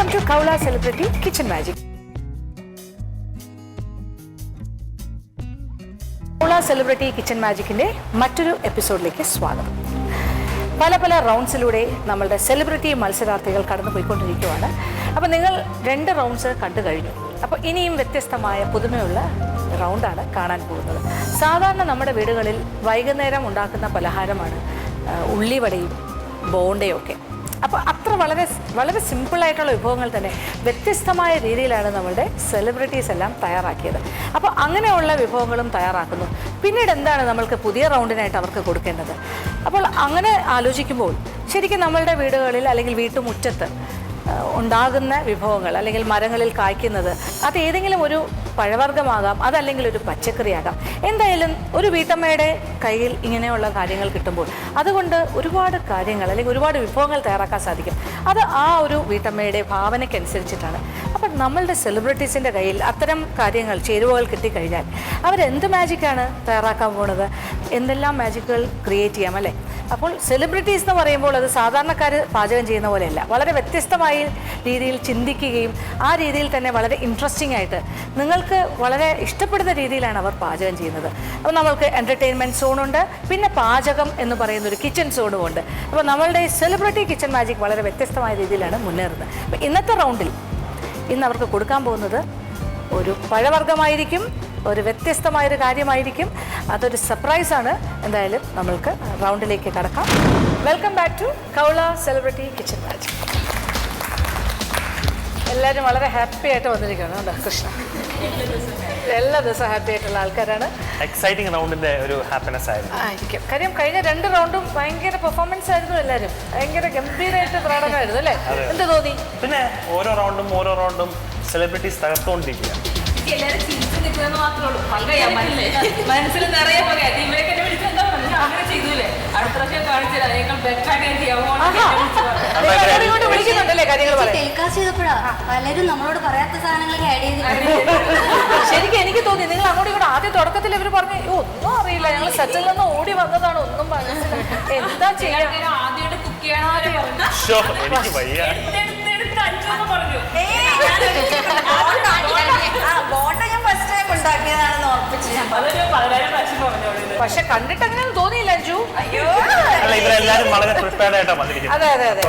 Welcome to Kaula Celebrity Kitchen Magic. Kaula Celebrity Kitchen Magicന്റെ മറ്റൊരു എപ്പിസോഡിലേക്ക് സ്വാഗതം. പല റൗണ്ട്സിലൂടെ നമ്മളുടെ സെലിബ്രിറ്റി മത്സരാർത്ഥികൾ കടന്നു പോയിക്കൊണ്ടിരിക്കുകയാണ്. അപ്പോൾ നിങ്ങൾ 2 റൗണ്ട്സ് കണ്ടു കഴിഞ്ഞു. അപ്പോൾ ഇനിയും വ്യത്യസ്തമായ പുതുമയുള്ള റൗണ്ടാണ് കാണാൻ പോകുന്നത്. സാധാരണ നമ്മുടെ വീടുകളിൽ വൈകുന്നേരം ഉണ്ടാക്കുന്ന പലഹാരമാണ് ഉള്ളിവടയും ബോണ്ടയും ഒക്കെ. അപ്പോൾ അത്ര വളരെ സിമ്പിളായിട്ടുള്ള വിഭവങ്ങൾ തന്നെ വ്യത്യസ്തമായ രീതിയിലാണ് നമ്മളുടെ സെലിബ്രിറ്റീസ് എല്ലാം തയ്യാറാക്കിയത്. അപ്പോൾ അങ്ങനെയുള്ള വിഭവങ്ങളും തയ്യാറാക്കുന്നു. പിന്നീട് എന്താണ് നമ്മൾക്ക് പുതിയ റൗണ്ടിനായിട്ട് അവർക്ക് കൊടുക്കേണ്ടത്? അപ്പോൾ അങ്ങനെ ആലോചിക്കുമ്പോൾ ശരിക്കും നമ്മളുടെ വീടുകളിൽ അല്ലെങ്കിൽ വീട്ടുമുറ്റത്ത് ഉണ്ടാകുന്ന വിഭവങ്ങൾ അല്ലെങ്കിൽ മരങ്ങളിൽ കായ്ക്കുന്നത് അത് ഏതെങ്കിലും ഒരു പഴവർഗ്ഗമാകാം, അതല്ലെങ്കിൽ ഒരു പച്ചക്കറിയാകാം. എന്തായാലും ഒരു വീട്ടമ്മയുടെ കയ്യിൽ ഇങ്ങനെയുള്ള കാര്യങ്ങൾ കിട്ടുമ്പോൾ അതുകൊണ്ട് ഒരുപാട് കാര്യങ്ങൾ അല്ലെങ്കിൽ ഒരുപാട് വിഭവങ്ങൾ തയ്യാറാക്കാൻ സാധിക്കും. അത് ആ ഒരു വീട്ടമ്മയുടെ ഭാവനയ്ക്കനുസരിച്ചിട്ടാണ്. അപ്പം നമ്മളുടെ സെലിബ്രിറ്റീസിൻ്റെ കയ്യിൽ അത്തരം കാര്യങ്ങൾ ചേരുവകൾ കിട്ടിക്കഴിഞ്ഞാൽ അവരെന്ത് മാജിക്കാണ് തയ്യാറാക്കാൻ പോകുന്നത്? എന്തെല്ലാം മാജിക്കുകൾ ക്രിയേറ്റ് ചെയ്യാം അല്ലേ? അപ്പോൾ സെലിബ്രിറ്റീസ് എന്ന് പറയുമ്പോൾ അത് സാധാരണക്കാർ പാചകം ചെയ്യുന്ന പോലെയല്ല, വളരെ വ്യത്യസ്തമായ രീതിയിൽ ചിന്തിക്കുകയും ആ രീതിയിൽ തന്നെ വളരെ ഇൻട്രസ്റ്റിംഗ് ആയിട്ട് നിങ്ങൾക്ക് വളരെ ഇഷ്ടപ്പെടുന്ന രീതിയിലാണ് അവർ പാചകം ചെയ്യുന്നത്. അപ്പോൾ നമ്മൾക്ക് എൻ്റർടൈൻമെൻറ്റ് സോണുണ്ട്, പിന്നെ പാചകം എന്ന് പറയുന്നൊരു കിച്ചൺ സോണും ഉണ്ട്. അപ്പോൾ നമ്മളുടെ സെലിബ്രിറ്റി കിച്ചൺ മാജിക് വളരെ വ്യത്യസ്തമായ രീതിയിലാണ് മുന്നേറുന്നത്. അപ്പോൾ ഇന്നത്തെ റൗണ്ടിൽ ഇന്ന് അവർക്ക് കൊടുക്കാൻ പോകുന്നത് ഒരു പഴവർഗ്ഗമായിരിക്കും, ഒരു വ്യത്യസ്തമായൊരു കാര്യമായിരിക്കും. അതൊരു സർപ്രൈസാണ്. എന്തായാലും നമ്മൾക്ക് റൗണ്ടിലേക്ക് കടക്കാം. വെൽക്കം ബാക്ക് ടു കൗള സെലിബ്രിറ്റി കിച്ചൺ മാജിക്. എല്ലാവരും വളരെ ഹാപ്പി ആയിട്ട് വന്നിരിക്കുകയാണ് കേട്ടോ. കൃഷ്ണ എല്ലാ ദിവസവും ഹാപ്പി ആയിട്ടുള്ള ആൾക്കാരാണ്. എക്സൈറ്റിംഗ് റൗണ്ടിന്റെ ഒരു ഹാപ്പിനെസ് ആയിരിക്കും. കാര്യം കഴിഞ്ഞ 2 റൗണ്ടും ഭയങ്കര പെർഫോമൻസ് ആയിരുന്നു. എല്ലാവരും ഭയങ്കര ഗംഭീരമായിട്ട് പ്രകടനമായിരുന്നു അല്ലേ? എന്ത് തോന്നി? പിന്നെ ഓരോ റൗണ്ടും സെലിബ്രിറ്റീസ് തകർത്തുകൊണ്ടിരിക്കുക. മനസ്സിൽ നിറയെ പറയാം ഇവരൊക്കെ വിളിച്ചെന്താ അങ്ങനെ ചെയ്തൂലേ, അടുത്ത പ്രാവശ്യം കാണിച്ചാൽ പലരും നമ്മളോട് പറയാത്ത സാധനങ്ങളൊക്കെ ആഡ് ചെയ്തിട്ടുണ്ട്. ശരിക്കും എനിക്ക് തോന്നി നിങ്ങൾ അങ്ങോട്ടും ഇങ്ങോട്ട് ആദ്യ തുടക്കത്തിൽ ഇവർ പറഞ്ഞു ഒന്നും അറിയില്ല, ഞങ്ങൾ സെറ്റിൽ നിന്ന് ഓടി വന്നതാണ്, ഒന്നും എന്താ ചെയ്യാൻ ആദ്യമായിട്ട് കുക്ക് ചെയ്യാൻ പക്ഷെ കണ്ടിട്ട് അങ്ങനെ തോന്നിയില്ല അഞ്ജു. അതെ അതെ അതെ,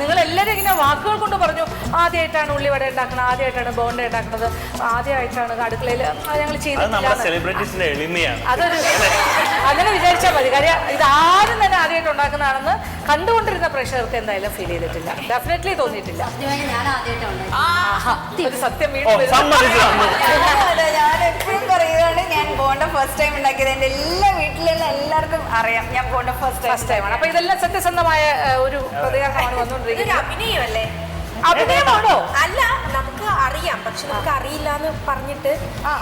നിങ്ങൾ എല്ലാവരും ഇങ്ങനെ വാക്കുകൾ കൊണ്ട് പറഞ്ഞു ആദ്യമായിട്ടാണ് ഉള്ളിവട ഉണ്ടാക്കുന്നത്, ആദ്യമായിട്ടാണ് ബോണ്ട ഉണ്ടാക്കുന്നത്, ആദ്യമായിട്ടാണ് അടുക്കളയിൽ ഞങ്ങൾ ചെയ്തിട്ടില്ല. അതൊരു അങ്ങനെ വിചാരിച്ചാൽ മതി. കാര്യം ഇതാരും തന്നെ ആദ്യമായിട്ട് ഉണ്ടാക്കുന്നതാണെന്ന് കണ്ടുകൊണ്ടിരുന്ന പ്രേക്ഷകർക്ക് എന്തായാലും ഫീൽ ചെയ്തിട്ടില്ല, ഡെഫിനറ്റ്ലി തോന്നിയിട്ടില്ല. ഒരു സത്യം ഞാൻ എപ്പോഴും പറയുകയാണ്, ഞാൻ ബോണ്ട ഫസ്റ്റ് ടൈം ഉണ്ടാക്കിയത്. എൻ്റെ എല്ലാ വീട്ടിലുള്ള എല്ലാവർക്കും അറിയാം ഞാൻ ബോണ്ട ഫസ്റ്റ് ടൈമാണ്. അപ്പൊ ഇതെല്ലാം സത്യസന്ധമായ ഒരു പ്രതികരണമാണ് വന്നുകൊണ്ടിരിക്കുന്നത്. അഭിനയമല്ലേ? അഭിനയമാണോ? അല്ല, നമുക്ക് അറിയാം, പക്ഷെ നമുക്ക് അറിയില്ല എന്ന് പറഞ്ഞിട്ട്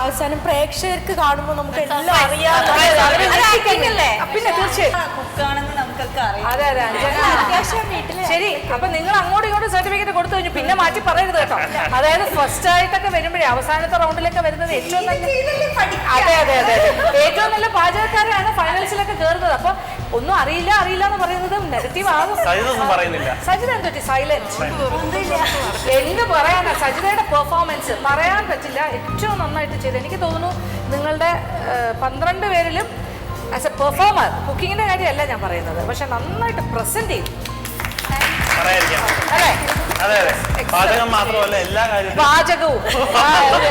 അവസാനം പ്രേക്ഷകർക്ക് കാണുമ്പോൾ നമുക്ക് എല്ലാം അറിയാം. പിന്നെ തീർച്ചയായും കുക്കാണെന്ന് നമുക്കൊക്കെ അറിയാം. അതെ അതെ, അത്യാവശ്യം വീട്ടിൽ. ശരി, അപ്പൊ നിങ്ങൾ അങ്ങോട്ടും ഇങ്ങോട്ടും സർട്ടിഫിക്കറ്റ് കൊടുത്തു കഴിഞ്ഞു, പിന്നെ മാറ്റി പറയരുത് കേട്ടോ. അതായത് ഫസ്റ്റ് ആയിട്ടൊക്കെ വരുമ്പോഴേ അവസാനത്തെ റൗണ്ടിലൊക്കെ വരുന്നത് ഏറ്റവും നല്ല അതെ അതെ അതെ ഏറ്റവും നല്ല പാചകക്കാരാണ് ഫൈനൽസിലൊക്കെ കയറുന്നത്. അപ്പൊ ഒന്നും അറിയില്ല എന്ന് പറയുന്നത് നെഗറ്റീവ് ആകും. സജിത എന്തൊക്കെ സൈലന്റ് എന്ത് പറയാനാ? സജിതയുടെ പെർഫോമൻസ് പറയാൻ പറ്റില്ല, ഏറ്റവും നന്നായിട്ട് ചെയ്ത്. എനിക്ക് തോന്നുന്നു നിങ്ങളുടെ 12 പേരിലും ആസ് എ പെർഫോമർ, കുക്കിങ്ങിന്റെ കാര്യമല്ല ഞാൻ പറയുന്നത്, പക്ഷെ നന്നായിട്ട് പ്രസന്റ് ചെയ്തു. പാചകം മാത്രമല്ല എല്ലാ പാചകവും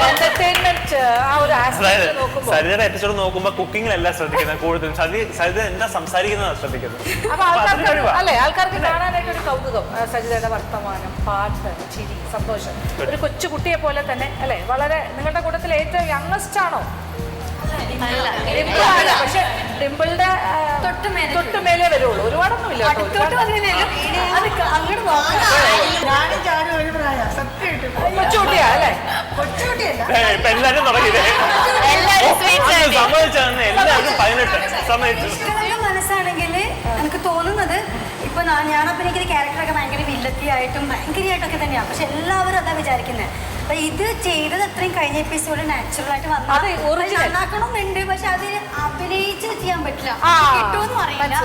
എന്റർടൈൻമെന്റ് ആ ഒരു ആസ്പെക്ട് നോക്കുമ്പോൾ സരിതയുടെ എപ്പിസോഡ് നോക്കുമ്പോൾ കുക്കിങ്ങിലെല്ലാം ശ്രദ്ധിക്കുന്നത് കൂടുതലും. സരിത എന്താ സംസാരിക്കുന്നതാണ് ശ്രദ്ധിക്കുന്നത്. അപ്പൊ ആൾക്കാർക്ക് അല്ലെ ആൾക്കാർക്ക് കാണാനായിട്ട് ഒരു കൗതുകം. സജിതയുടെ വർത്തമാനം, പാട്ട്, ചിരി, സന്തോഷം, ഒരു കൊച്ചു കുട്ടിയെ പോലെ തന്നെ അല്ലെ. വളരെ നിങ്ങളുടെ കൂട്ടത്തിൽ ഏറ്റവും യങ്ങസ്റ്റ് ആണോ? പക്ഷെ ഡിംപിളിന്റെ തൊട്ടുമേലേ വരുള്ളൂ, ഒരുപാടൊന്നും ഇല്ല. കൊച്ചുകുട്ടിയാ അല്ലേ? എല്ലാരും തുടങ്ങിയില്ലേ? എല്ലാവർക്കും 18 മനസ്സാണെങ്കിൽ എനിക്ക് തോന്നുന്നത് ഇപ്പൊ ഞാൻ അഭിനയിക്കുന്ന ക്യാരക്ടറൊക്കെ ഭയങ്കര വില്ലത്തിയായിട്ടും ഭയങ്കരമായിട്ടൊക്കെ തന്നെയാണ്. പക്ഷെ എല്ലാവരും അതാ വിചാരിക്കുന്നത്. അപ്പൊ ഇത് ചെയ്തത് അത്രയും കഴിഞ്ഞ എപ്പിസോഡ് നാച്ചുറൽ ആയിട്ട് വന്നാക്കണമെന്നുണ്ട്, പക്ഷെ അത് അഭിനയിച്ച് ചെയ്യാൻ പറ്റില്ല, കിട്ടുമെന്ന് അറിയില്ല.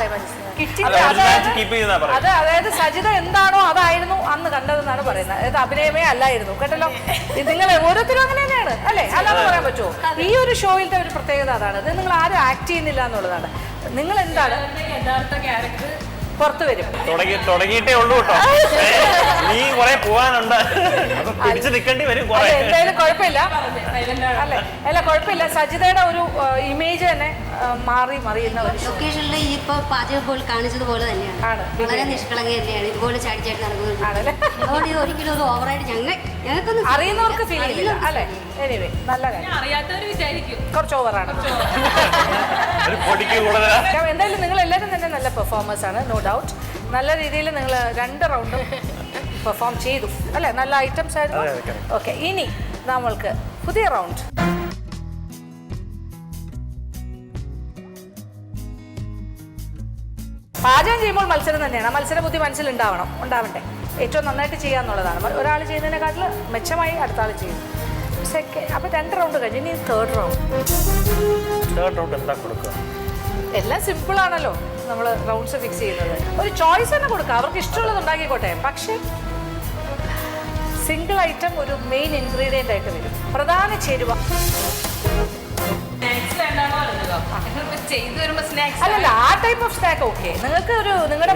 അതായത് സജിത എന്താണോ അതായിരുന്നു അന്ന് കണ്ടതെന്നാണ് പറയുന്നത്. അതായത് അഭിനയമേ അല്ലായിരുന്നു കേട്ടല്ലോ. നിങ്ങൾ ഓരോരുത്തരും അങ്ങനെ തന്നെയാണ് അല്ലേ? അല്ലാതെ പറയാൻ പറ്റുമോ? ഈ ഒരു ഷോയിലത്തെ ഒരു പ്രത്യേകത അതാണ്. ഇത് നിങ്ങൾ ആരും ആക്ട് ചെയ്യുന്നില്ല എന്നുള്ളതാണ്. നിങ്ങൾ എന്താണ് യഥാർത്ഥ ക്യാരക്ടർ പുറത്തു വരും. തുടങ്ങിയിട്ടേ ഉള്ളൂ കേട്ടോ. നീ കുറെ പോവാനുണ്ട്, പിടിച്ചു നിൽക്കേണ്ടി വരും. എന്തായാലും കുഴപ്പമില്ല അല്ലേ? അല്ല കുഴപ്പമില്ല. സജിതയുടെ ഒരു ഇമേജ് തന്നെ മറിയുന്ന ഒരു ലൊക്കേഷനിൽ ഇപ്പൊ പാചകം പോലെ കാണിച്ചതുപോലെ തന്നെയാണ്. വളരെ നിഷ്കളങ്ക തന്നെയാണ്. ഇതുപോലെ ചാടിച്ചാടി നടക്കുന്നത്. അതുകൊണ്ട് ഇത് ഒരിക്കലും ഒരു ഓവറായിട്ട് ഞങ്ങൾക്കൊന്നും അറിയുന്നവർക്ക് ഫീൽ ചെയ്യില്ല അല്ലേ? എനിവേ നല്ല കാര്യം. അറിയാത്തവർ വിചാരിക്കും കുറച്ച് ഓവറാണ്. എന്തായാലും നിങ്ങൾ എല്ലാവരും തന്നെ നല്ല പെർഫോമേഴ്സ് ആണ്, നോ ഡൗട്ട്. നല്ല രീതിയിൽ നിങ്ങൾ 2 റൗണ്ടും പെർഫോം ചെയ്തു അല്ലേ? നല്ല ഐറ്റംസ് ആയിരുന്നു. ഓക്കെ, ഇനി നമ്മൾക്ക് പുതിയ റൗണ്ട്. പാചകം ചെയ്യുമ്പോൾ മത്സരം തന്നെയാണ്. മത്സര ബുദ്ധി ഉണ്ടാവണ്ടേ? ഏറ്റവും നന്നായിട്ട് ചെയ്യാന്നുള്ളതാണ്. ഒരാൾ ചെയ്യുന്നതിനെക്കാട്ടിൽ മെച്ചമായി അടുത്ത ആൾ ചെയ്യും. അപ്പൊ 2 റൗണ്ട് കഴിഞ്ഞു. ഇനി തേർഡ് റൗണ്ട് എന്താ കൊടുക്കുക? എല്ലാം സിമ്പിൾ ആണല്ലോ. നമ്മൾ റൗണ്ട്സ് ഫിക്സ് ചെയ്യുന്നത് ഒരു ചോയ്സ് തന്നെ കൊടുക്കുക. അവർക്ക് ഇഷ്ടമുള്ളത് ഉണ്ടാക്കിക്കോട്ടെ. പക്ഷെ സിംഗിൾ ഐറ്റം ഒരു മെയിൻ ഇൻഗ്രീഡിയൻ്റ് ആയിട്ട് വരും. പ്രധാന ചേരുവ അല്ലല്ല, ആ ടൈപ്പ് ഓഫ് സ്നാക്ക് ഓക്കെ. നിങ്ങൾക്ക് ഒരു നിങ്ങളുടെ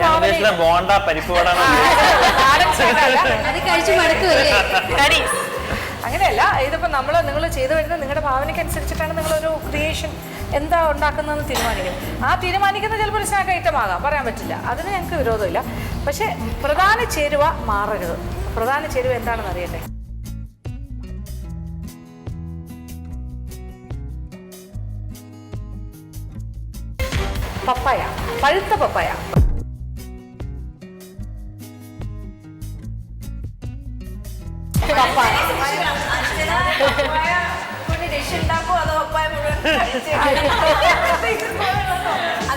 അങ്ങനെയല്ല. ഇതിപ്പോൾ നിങ്ങൾ ചെയ്തു വരുന്നത് നിങ്ങളുടെ ഭാവനയ്ക്ക് അനുസരിച്ചിട്ടാണ്. നിങ്ങളൊരു ക്രിയേഷൻ എന്താ ഉണ്ടാക്കുന്നതെന്ന് തീരുമാനിക്കും. ആ തീരുമാനിക്കുന്ന ചിലപ്പോൾ ഒരു സ്നാക്ക് ഐറ്റം ആകാം, പറയാൻ പറ്റില്ല. അതിന് ഞങ്ങൾക്ക് വിരോധമില്ല. പക്ഷെ പ്രധാന ചേരുവ മാറരുത്. പ്രധാന ചേരുവ എന്താണെന്ന് അറിയട്ടെ. പപ്പായ, പഴുത്ത പപ്പായ.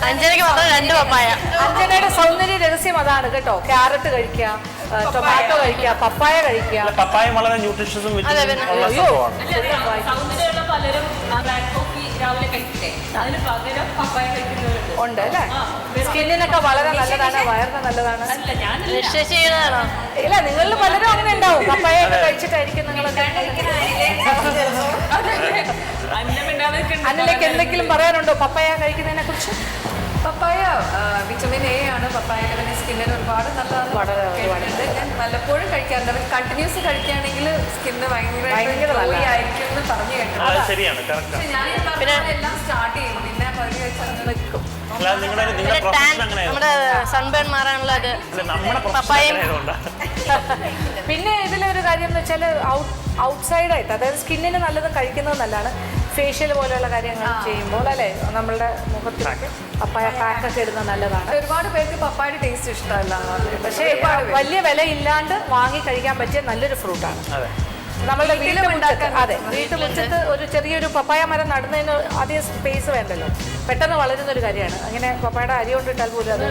അഞ്ജനയുടെ സൗന്ദര്യ രഹസ്യം അതാണ് കേട്ടോ. ക്യാരറ്റ് കഴിക്കുക, ടൊമാറ്റോ കഴിക്കുക, പപ്പായ കഴിക്കുക. പപ്പായ വളരെ ന്യൂട്രീഷ്യസും ഉണ്ട് അല്ലേ? സ്കിന്നിനൊക്കെ വളരെ നല്ലതാണ്, വയറിന് നല്ലതാണ്. ഇല്ല, നിങ്ങളിൽ പലരും അങ്ങനെ ഉണ്ടാവും. പപ്പായ ഒക്കെ കഴിച്ചിട്ടായിരിക്കും നിങ്ങളൊക്കെ. അന്നിലേക്ക് എന്തെങ്കിലും പറയാനുണ്ടോ പപ്പായ കഴിക്കുന്നതിനെ കുറിച്ച്? പപ്പായ വിറ്റമിൻ എ ആണ്. പപ്പായ സ്കിന്നിന് ഒരുപാട് നല്ലതാണ്. ഞാൻ വല്ലപ്പോഴും കഴിക്കാറുണ്ട്. കണ്ടിന്യൂസ് കഴിക്കുകയാണെങ്കിൽ സ്കിന്ന് ഭയങ്കര ആയിരിക്കും എന്ന് പറഞ്ഞു കേട്ടു. ഞാൻ എല്ലാം സ്റ്റാർട്ട് ചെയ്യും, പിന്നെ പകുതി വെച്ചാൽ നിൽക്കും. നമ്മുടെ സൺബേൺ മാറാനുള്ള പിന്നെ ഇതിലൊരു കാര്യം എന്ന് വെച്ചാൽ ഔട്ട്സൈഡായിട്ട്, അതായത് സ്കിന്നിന് നല്ലത് കഴിക്കുന്നത് നല്ലതാണ്. ഫേഷ്യൽ പോലെയുള്ള കാര്യങ്ങൾ ചെയ്യുമ്പോൾ അല്ലേ, നമ്മളുടെ മുഖത്തിലൊക്കെ പപ്പായ പാക്കൊക്കെ ഇടുന്നത് നല്ലതാണ്. ഒരുപാട് പേർക്ക് പപ്പായയുടെ ടേസ്റ്റ് ഇഷ്ടമല്ല. പക്ഷേ വലിയ വില ഇല്ലാണ്ട് വാങ്ങി കഴിക്കാൻ പറ്റിയ നല്ലൊരു ഫ്രൂട്ടാണ്. നമ്മളുടെ വീട്ടുമുറ്റത്ത് ഒരു ചെറിയൊരു പപ്പായ മരം നടുന്നതിന് അധികം സ്പേസ് വേണ്ടല്ലോ, പെട്ടെന്ന് വളരുന്ന ഒരു കാര്യമാണ്. അങ്ങനെ പപ്പായയുടെ അരി കൊണ്ടിട്ടാൽ പോലും അത്.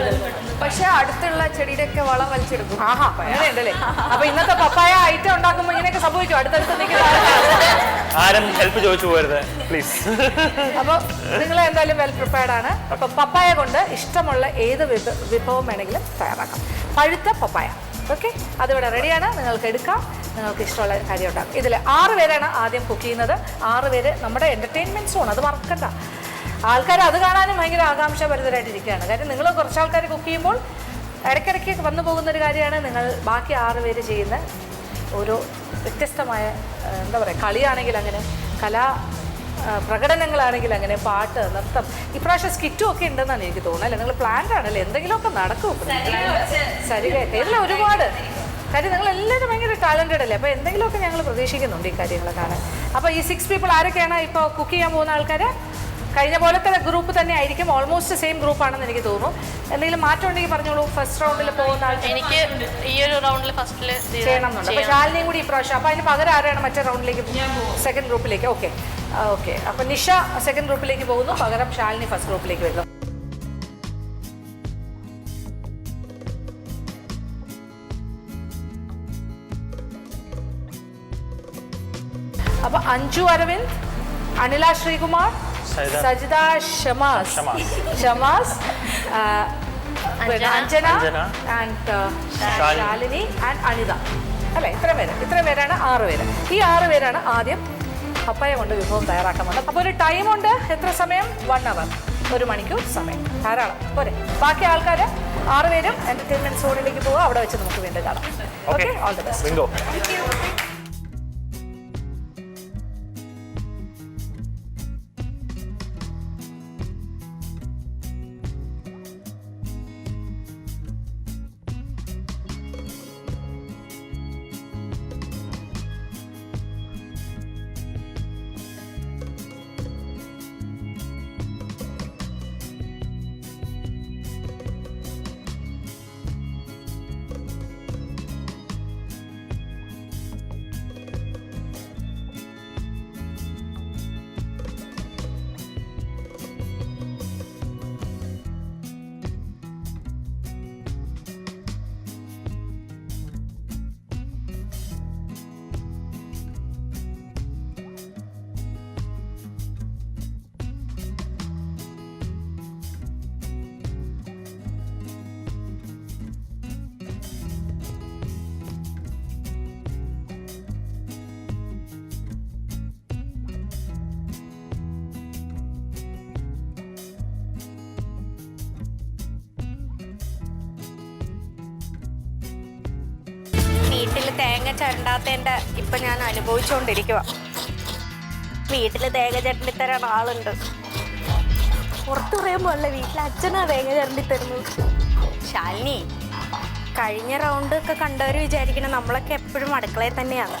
പക്ഷെ അടുത്തുള്ള ചെടിയുടെയൊക്കെ വളം വലിച്ചെടുക്കും. ആഹാ, അങ്ങനെ ഉണ്ടല്ലേ? അപ്പൊ ഇന്നത്തെ പപ്പായ ഐറ്റം ഉണ്ടാക്കുമ്പോൾ ഇങ്ങനെയൊക്കെ സംഭവിക്കും. അടുത്തടുത്ത് നിൽക്കുന്ന ആരും ഹെൽപ്പ് ചോദിച്ചു പോകരുത് പ്ലീസ്. അപ്പൊ നിങ്ങൾ എന്തായാലും വെൽ പ്രിപ്പയർഡ് ആണ്. അപ്പൊ പപ്പായ കൊണ്ട് ഇഷ്ടമുള്ള ഏത് വിഭവം വേണമെങ്കിലും തയ്യാറാക്കാം. പഴുത്ത പപ്പായ ഓക്കെ, അതിവിടെ റെഡിയാണ്. നിങ്ങൾക്ക് എടുക്കാം, നിങ്ങൾക്ക് ഇഷ്ടമുള്ള കാര്യം ഉണ്ടാകും. ഇതിൽ 6 പേരാണ് ആദ്യം കുക്ക് ചെയ്യുന്നത്. 6 പേര് നമ്മുടെ എൻ്റർടൈൻമെൻറ്റ് സോൺ, അത് മറക്കണ്ട. ആൾക്കാർ അത് കാണാനും ഭയങ്കര ആകാംക്ഷഭരിതരായിട്ടിരിക്കുകയാണ്. കാര്യം നിങ്ങൾ കുറച്ച് ആൾക്കാർ കുക്ക് ചെയ്യുമ്പോൾ ഇടയ്ക്കിടയ്ക്ക് വന്നു പോകുന്നൊരു കാര്യമാണ് നിങ്ങൾ ബാക്കി 6 പേര് ചെയ്യുന്ന ഓരോ വ്യത്യസ്തമായ എന്താ പറയുക, കളിയാണെങ്കിൽ അങ്ങനെ, പ്രകടനങ്ങളാണെങ്കിൽ അങ്ങനെ, പാട്ട്, നൃത്തം. ഇപ്രാവശ്യം സ്കിറ്റും ഒക്കെ ഉണ്ടെന്നാണ് എനിക്ക് തോന്നുന്നത് അല്ലേ? നിങ്ങൾ പ്ലാൻഡ് ആണല്ലേ? എന്തെങ്കിലുമൊക്കെ നടക്കും. സരികയൊക്കെ ഇതിൽ ഒരുപാട് കാര്യം. നിങ്ങൾ എല്ലാവരും ഭയങ്കര ടാലൻറ്റഡ് അല്ലേ? അപ്പോൾ എന്തെങ്കിലുമൊക്കെ ഞങ്ങൾ പ്രതീക്ഷിക്കുന്നുണ്ട് ഈ കാര്യങ്ങൾ കാണാൻ. അപ്പോൾ ഈ 6 പീപ്പിൾ ആരൊക്കെയാണ് ഇപ്പോൾ കുക്ക് ചെയ്യാൻ പോകുന്ന ആൾക്കാർ? കഴിഞ്ഞ പോലത്തെ ഗ്രൂപ്പ് തന്നെ ആയിരിക്കും, ഓൾമോസ്റ്റ് സെയിം ഗ്രൂപ്പാണെന്ന് എനിക്ക് തോന്നുന്നു. എന്തെങ്കിലും മാറ്റം ഉണ്ടെങ്കിൽ പറഞ്ഞോളൂ. ഫസ്റ്റ് റൗണ്ടിൽ പോകുന്ന ആൾക്ക് എനിക്ക് ഈ ഒരു റൗണ്ടിൽ ഫസ്റ്റിൽ ചെയ്യണം എന്നുണ്ട്. അപ്പോൾ ശാലിനിയും കൂടി ഇപ്രാവശ്യം. അപ്പോൾ അതിന് പകരം ആരാണ് മറ്റേ റൗണ്ടിലേക്ക്, സെക്കൻഡ് ഗ്രൂപ്പിലേക്ക്? Okay okay. അപ്പോൾ നിഷ സെക്കൻഡ് ഗ്രൂപ്പിലേക്ക് പോകുന്നു, പകരം ശാലിനി ഫസ്റ്റ് ഗ്രൂപ്പിലേക്ക് വരുന്നു. അപ്പോൾ അഞ്ജു അരവിന്ദ്, അനില ശ്രീകുമാർ, സജിത ഷമാസ്, അഞ്ജന അഞ്ജന. ആൻഡ് ശാലിനി. ശാലിനി ആൻഡ് അനിത അല്ലേ? ഇത്രയും പേരാണ് 6 പേര്. ഈ 6 പേരാണ് ആദ്യം പപ്പായ കൊണ്ട് വിഭവം തയ്യാറാക്കാൻ വന്നത്. അപ്പോൾ ഒരു ടൈമുണ്ട്. എത്ര സമയം? 1 hour, 1 മണിക്കൂർ സമയം. ധാരാളം പോരെ. ബാക്കി ആൾക്കാർ 6 പേരും എന്റർടൈൻമെന്റ് സോണിലേക്ക് പോവുക. അവിടെ വെച്ച് നമുക്ക് വീണ്ടും കാണാം. Okay, all the best. Bingo. വീട്ടിൽ തേങ്ങ ചരണ്ടാത്തതിൻ്റെ ഇപ്പം ഞാൻ അനുഭവിച്ചുകൊണ്ടിരിക്കുക. വീട്ടിൽ തേങ്ങ ചരണ്ടി തരാൻ ആളുണ്ട്. പുറത്തു പറയുമ്പോൾ അല്ല, വീട്ടിൽ അച്ഛനാ തേങ്ങ ചരണ്ടി തരുന്നത്. ശാലിനി, കഴിഞ്ഞ റൗണ്ട് ഒക്കെ കണ്ടവർ വിചാരിക്കണം നമ്മളൊക്കെ എപ്പോഴും അടുക്കളയിൽ തന്നെയാണ്.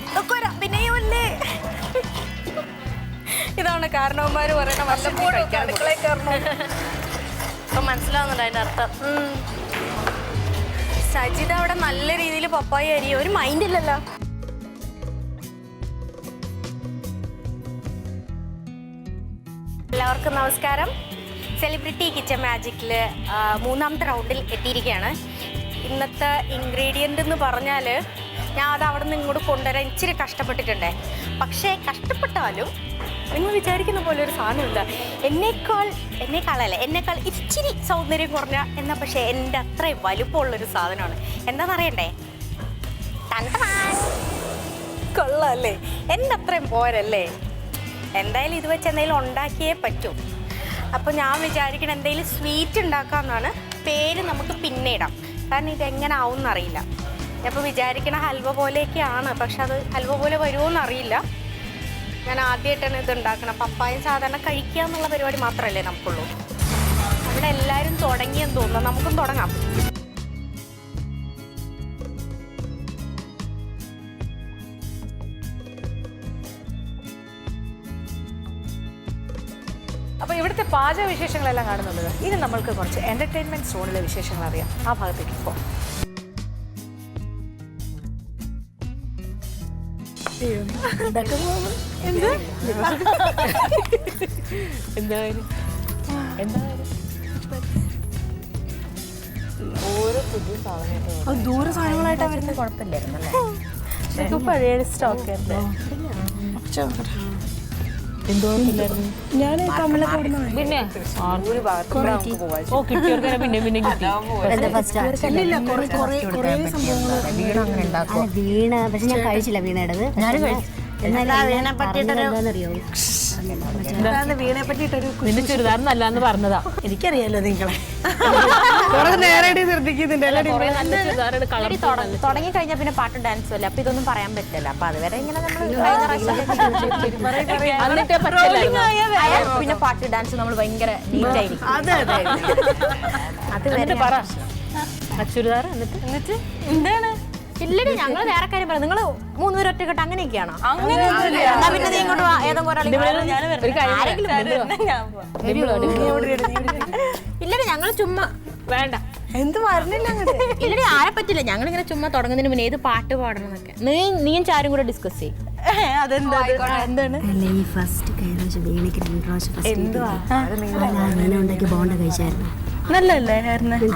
ഇതൊക്കെ ഒരു അഭിനയമല്ലേ? ഇതാണ് കാരണവന്മാർ പറയണ വല്ലപ്പോഴും അടുക്കളയിൽ കയറണം. ഇപ്പം മനസ്സിലാവുന്നുണ്ട് അതിൻ്റെ അർത്ഥം. സജിത അവിടെ നല്ല രീതിയിൽ പപ്പായ അരിയ, ഒരു മൈൻഡ് ഇല്ലല്ലോ. എല്ലാവർക്കും നമസ്കാരം. സെലിബ്രിറ്റി കിച്ചൺ മാജിക്കിൽ 3ാമത്തെ റൗണ്ടിൽ എത്തിയിരിക്കുകയാണ്. ഇന്നത്തെ ഇൻഗ്രീഡിയൻ്റ് എന്ന് പറഞ്ഞാൽ ഞാൻ അത് അവിടെ നിന്ന് ഇങ്ങോട്ട് കൊണ്ടുവരാൻ ഇച്ചിരി കഷ്ടപ്പെട്ടിട്ടുണ്ടേ. പക്ഷേ കഷ്ടപ്പെട്ടാലും നിങ്ങൾ വിചാരിക്കുന്ന പോലെ ഒരു സാധനമില്ല. എന്നേക്കാൾ ഇച്ചിരി സൗന്ദര്യം കുറഞ്ഞ എന്നാൽ പക്ഷേ എൻ്റെ അത്രയും വലുപ്പമുള്ളൊരു സാധനമാണ്. എന്താണെന്നറിയണ്ടേ? കൊള്ളാമല്ലേ? എൻ്റെ അത്രയും പോരല്ലേ? എന്തായാലും ഇത് വെച്ച് എന്തെങ്കിലും ഉണ്ടാക്കിയേ പറ്റൂ. അപ്പോൾ ഞാൻ വിചാരിക്കണം എന്തെങ്കിലും സ്വീറ്റ് ഉണ്ടാക്കാമെന്നാണ്. പേര് നമുക്ക് പിന്നെ ഇടാം, കാരണം ഇതെങ്ങനെ ആവും എന്നറിയില്ല. അപ്പോൾ വിചാരിക്കണ ഹൽവ പോലെയൊക്കെയാണ്, പക്ഷെ അത് ഹൽവ പോലെ വരുമോ എന്നറിയില്ല. ഞാൻ ആദ്യമായിട്ടാണ് ഇത് ഉണ്ടാക്കണം. പപ്പായം സാധാരണ കഴിക്കുക എന്നുള്ള പരിപാടി മാത്രമല്ലേ നമുക്കുള്ളൂ. അവിടെ എല്ലാവരും തുടങ്ങിയെന്ന് തോന്നുന്നു. നമുക്കും തുടങ്ങാം. അപ്പോൾ ഇവിടുത്തെ പാചക വിശേഷങ്ങളെല്ലാം കാണുന്നുള്ളത്. ഇനി നമ്മൾക്ക് കുറച്ച് എന്റർടൈൻമെന്റ് സോണിലെ വിശേഷങ്ങൾ അറിയാം. ആ ഭാഗത്തേക്ക് പോകാം. ദൂര സാധനങ്ങളായിട്ടാ വരുന്നത്. കുഴപ്പമില്ലായിരുന്നല്ലേ? പഴയ സ്റ്റോക്ക് ഞാൻ പിന്നെ വീണ, പക്ഷെ ഞാൻ കഴിച്ചില്ല വീണയുടേത്. ഞാനും കഴിച്ചു. വീണെ പറ്റിയിട്ടറിയോ? വീണെ പറ്റിയിട്ടൊരു നിന്റെ ചുരിദാർ നല്ലതെന്ന് പറഞ്ഞതാ. എനിക്കറിയാലോ നിങ്ങളെ നേരായിട്ട് ശ്രദ്ധിക്കുന്നുണ്ട്. തുടങ്ങി കഴിഞ്ഞാൽ പിന്നെ പാട്ടും ഡാൻസും അല്ലേ, അപ്പൊ ഇതൊന്നും പറയാൻ പറ്റില്ല. അപ്പൊ അതുവരെ ഇങ്ങനെ നമ്മൾ പിന്നെ പാട്ട് ഡാൻസ് നമ്മൾ ഭയങ്കര നീറ്റായിരിക്കും. അത് പറ ചുരിദാർ. എന്നിട്ട് എന്താണ്? ഇല്ലടി, ഞങ്ങൾ വേറെ കാര്യം പറയാം. നിങ്ങൾ 3 പേര് ഒറ്റക്കെട്ട് അങ്ങനെയൊക്കെയാണോ? പിന്നെ നീ ഇങ്ങോട്ട് ഇല്ലടി, ഞങ്ങൾ ചുമ്മാ വേണ്ട എന്ത് പറഞ്ഞില്ല. ഇല്ലടി, ആരെ പറ്റില്ല. ഞങ്ങളിങ്ങനെ ചുമ്മാ തുടങ്ങുന്നതിന് മുന്നേ ഏത് പാട്ട് പാടണം എന്നൊക്കെ നീയും ചാരും കൂടെ ഡിസ്കസ് ചെയ്യും. എന്താണ് ഈ ഫസ്റ്റ് വീണയ്ക്ക് 2 പ്രാവശ്യം വീണ ഉണ്ടാക്കി ബോണ്ട കഴിച്ചായിരുന്നു. നല്ലല്ലേ?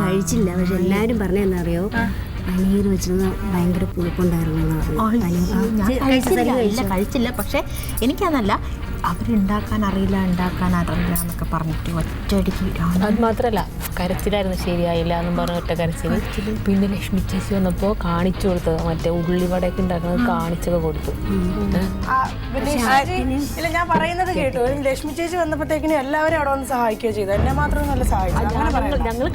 കഴിച്ചില്ല, പക്ഷെ എല്ലാവരും പറഞ്ഞെന്നറിയോ, പനീർ വെച്ചത് ഭയങ്കര പുളിപ്പുണ്ടായിരുന്നു കഴിച്ചില്ല. പക്ഷെ എനിക്കതല്ല, അവരുണ്ടാക്കാൻ അറിയില്ല എന്നൊക്കെ പറഞ്ഞിട്ട് ഒറ്റയടിക്ക്. അത് മാത്രല്ല കരച്ചിലായിരുന്നു, ശരിയായില്ല എന്നും പറഞ്ഞ ഒറ്റ കരച്ചിൽ. പിന്നെ ലക്ഷ്മി ചേച്ചി വന്നപ്പോൾ കാണിച്ചു കൊടുത്തത്, മറ്റേ ഉള്ളിവടയൊക്കെ ഉണ്ടാക്കുന്നത് കാണിച്ചൊക്കെ കൊടുത്തു. ഇല്ല, ഞാൻ പറയുന്നത് കേട്ടു. ലക്ഷ്മി ചേച്ചി വന്നപ്പോഴത്തേക്കിനും എല്ലാവരും അവിടെ വന്ന് സഹായിക്കുകയോ ചെയ്തു. എന്നെ മാത്രം നല്ല സഹായിച്ചു. ഞങ്ങൾ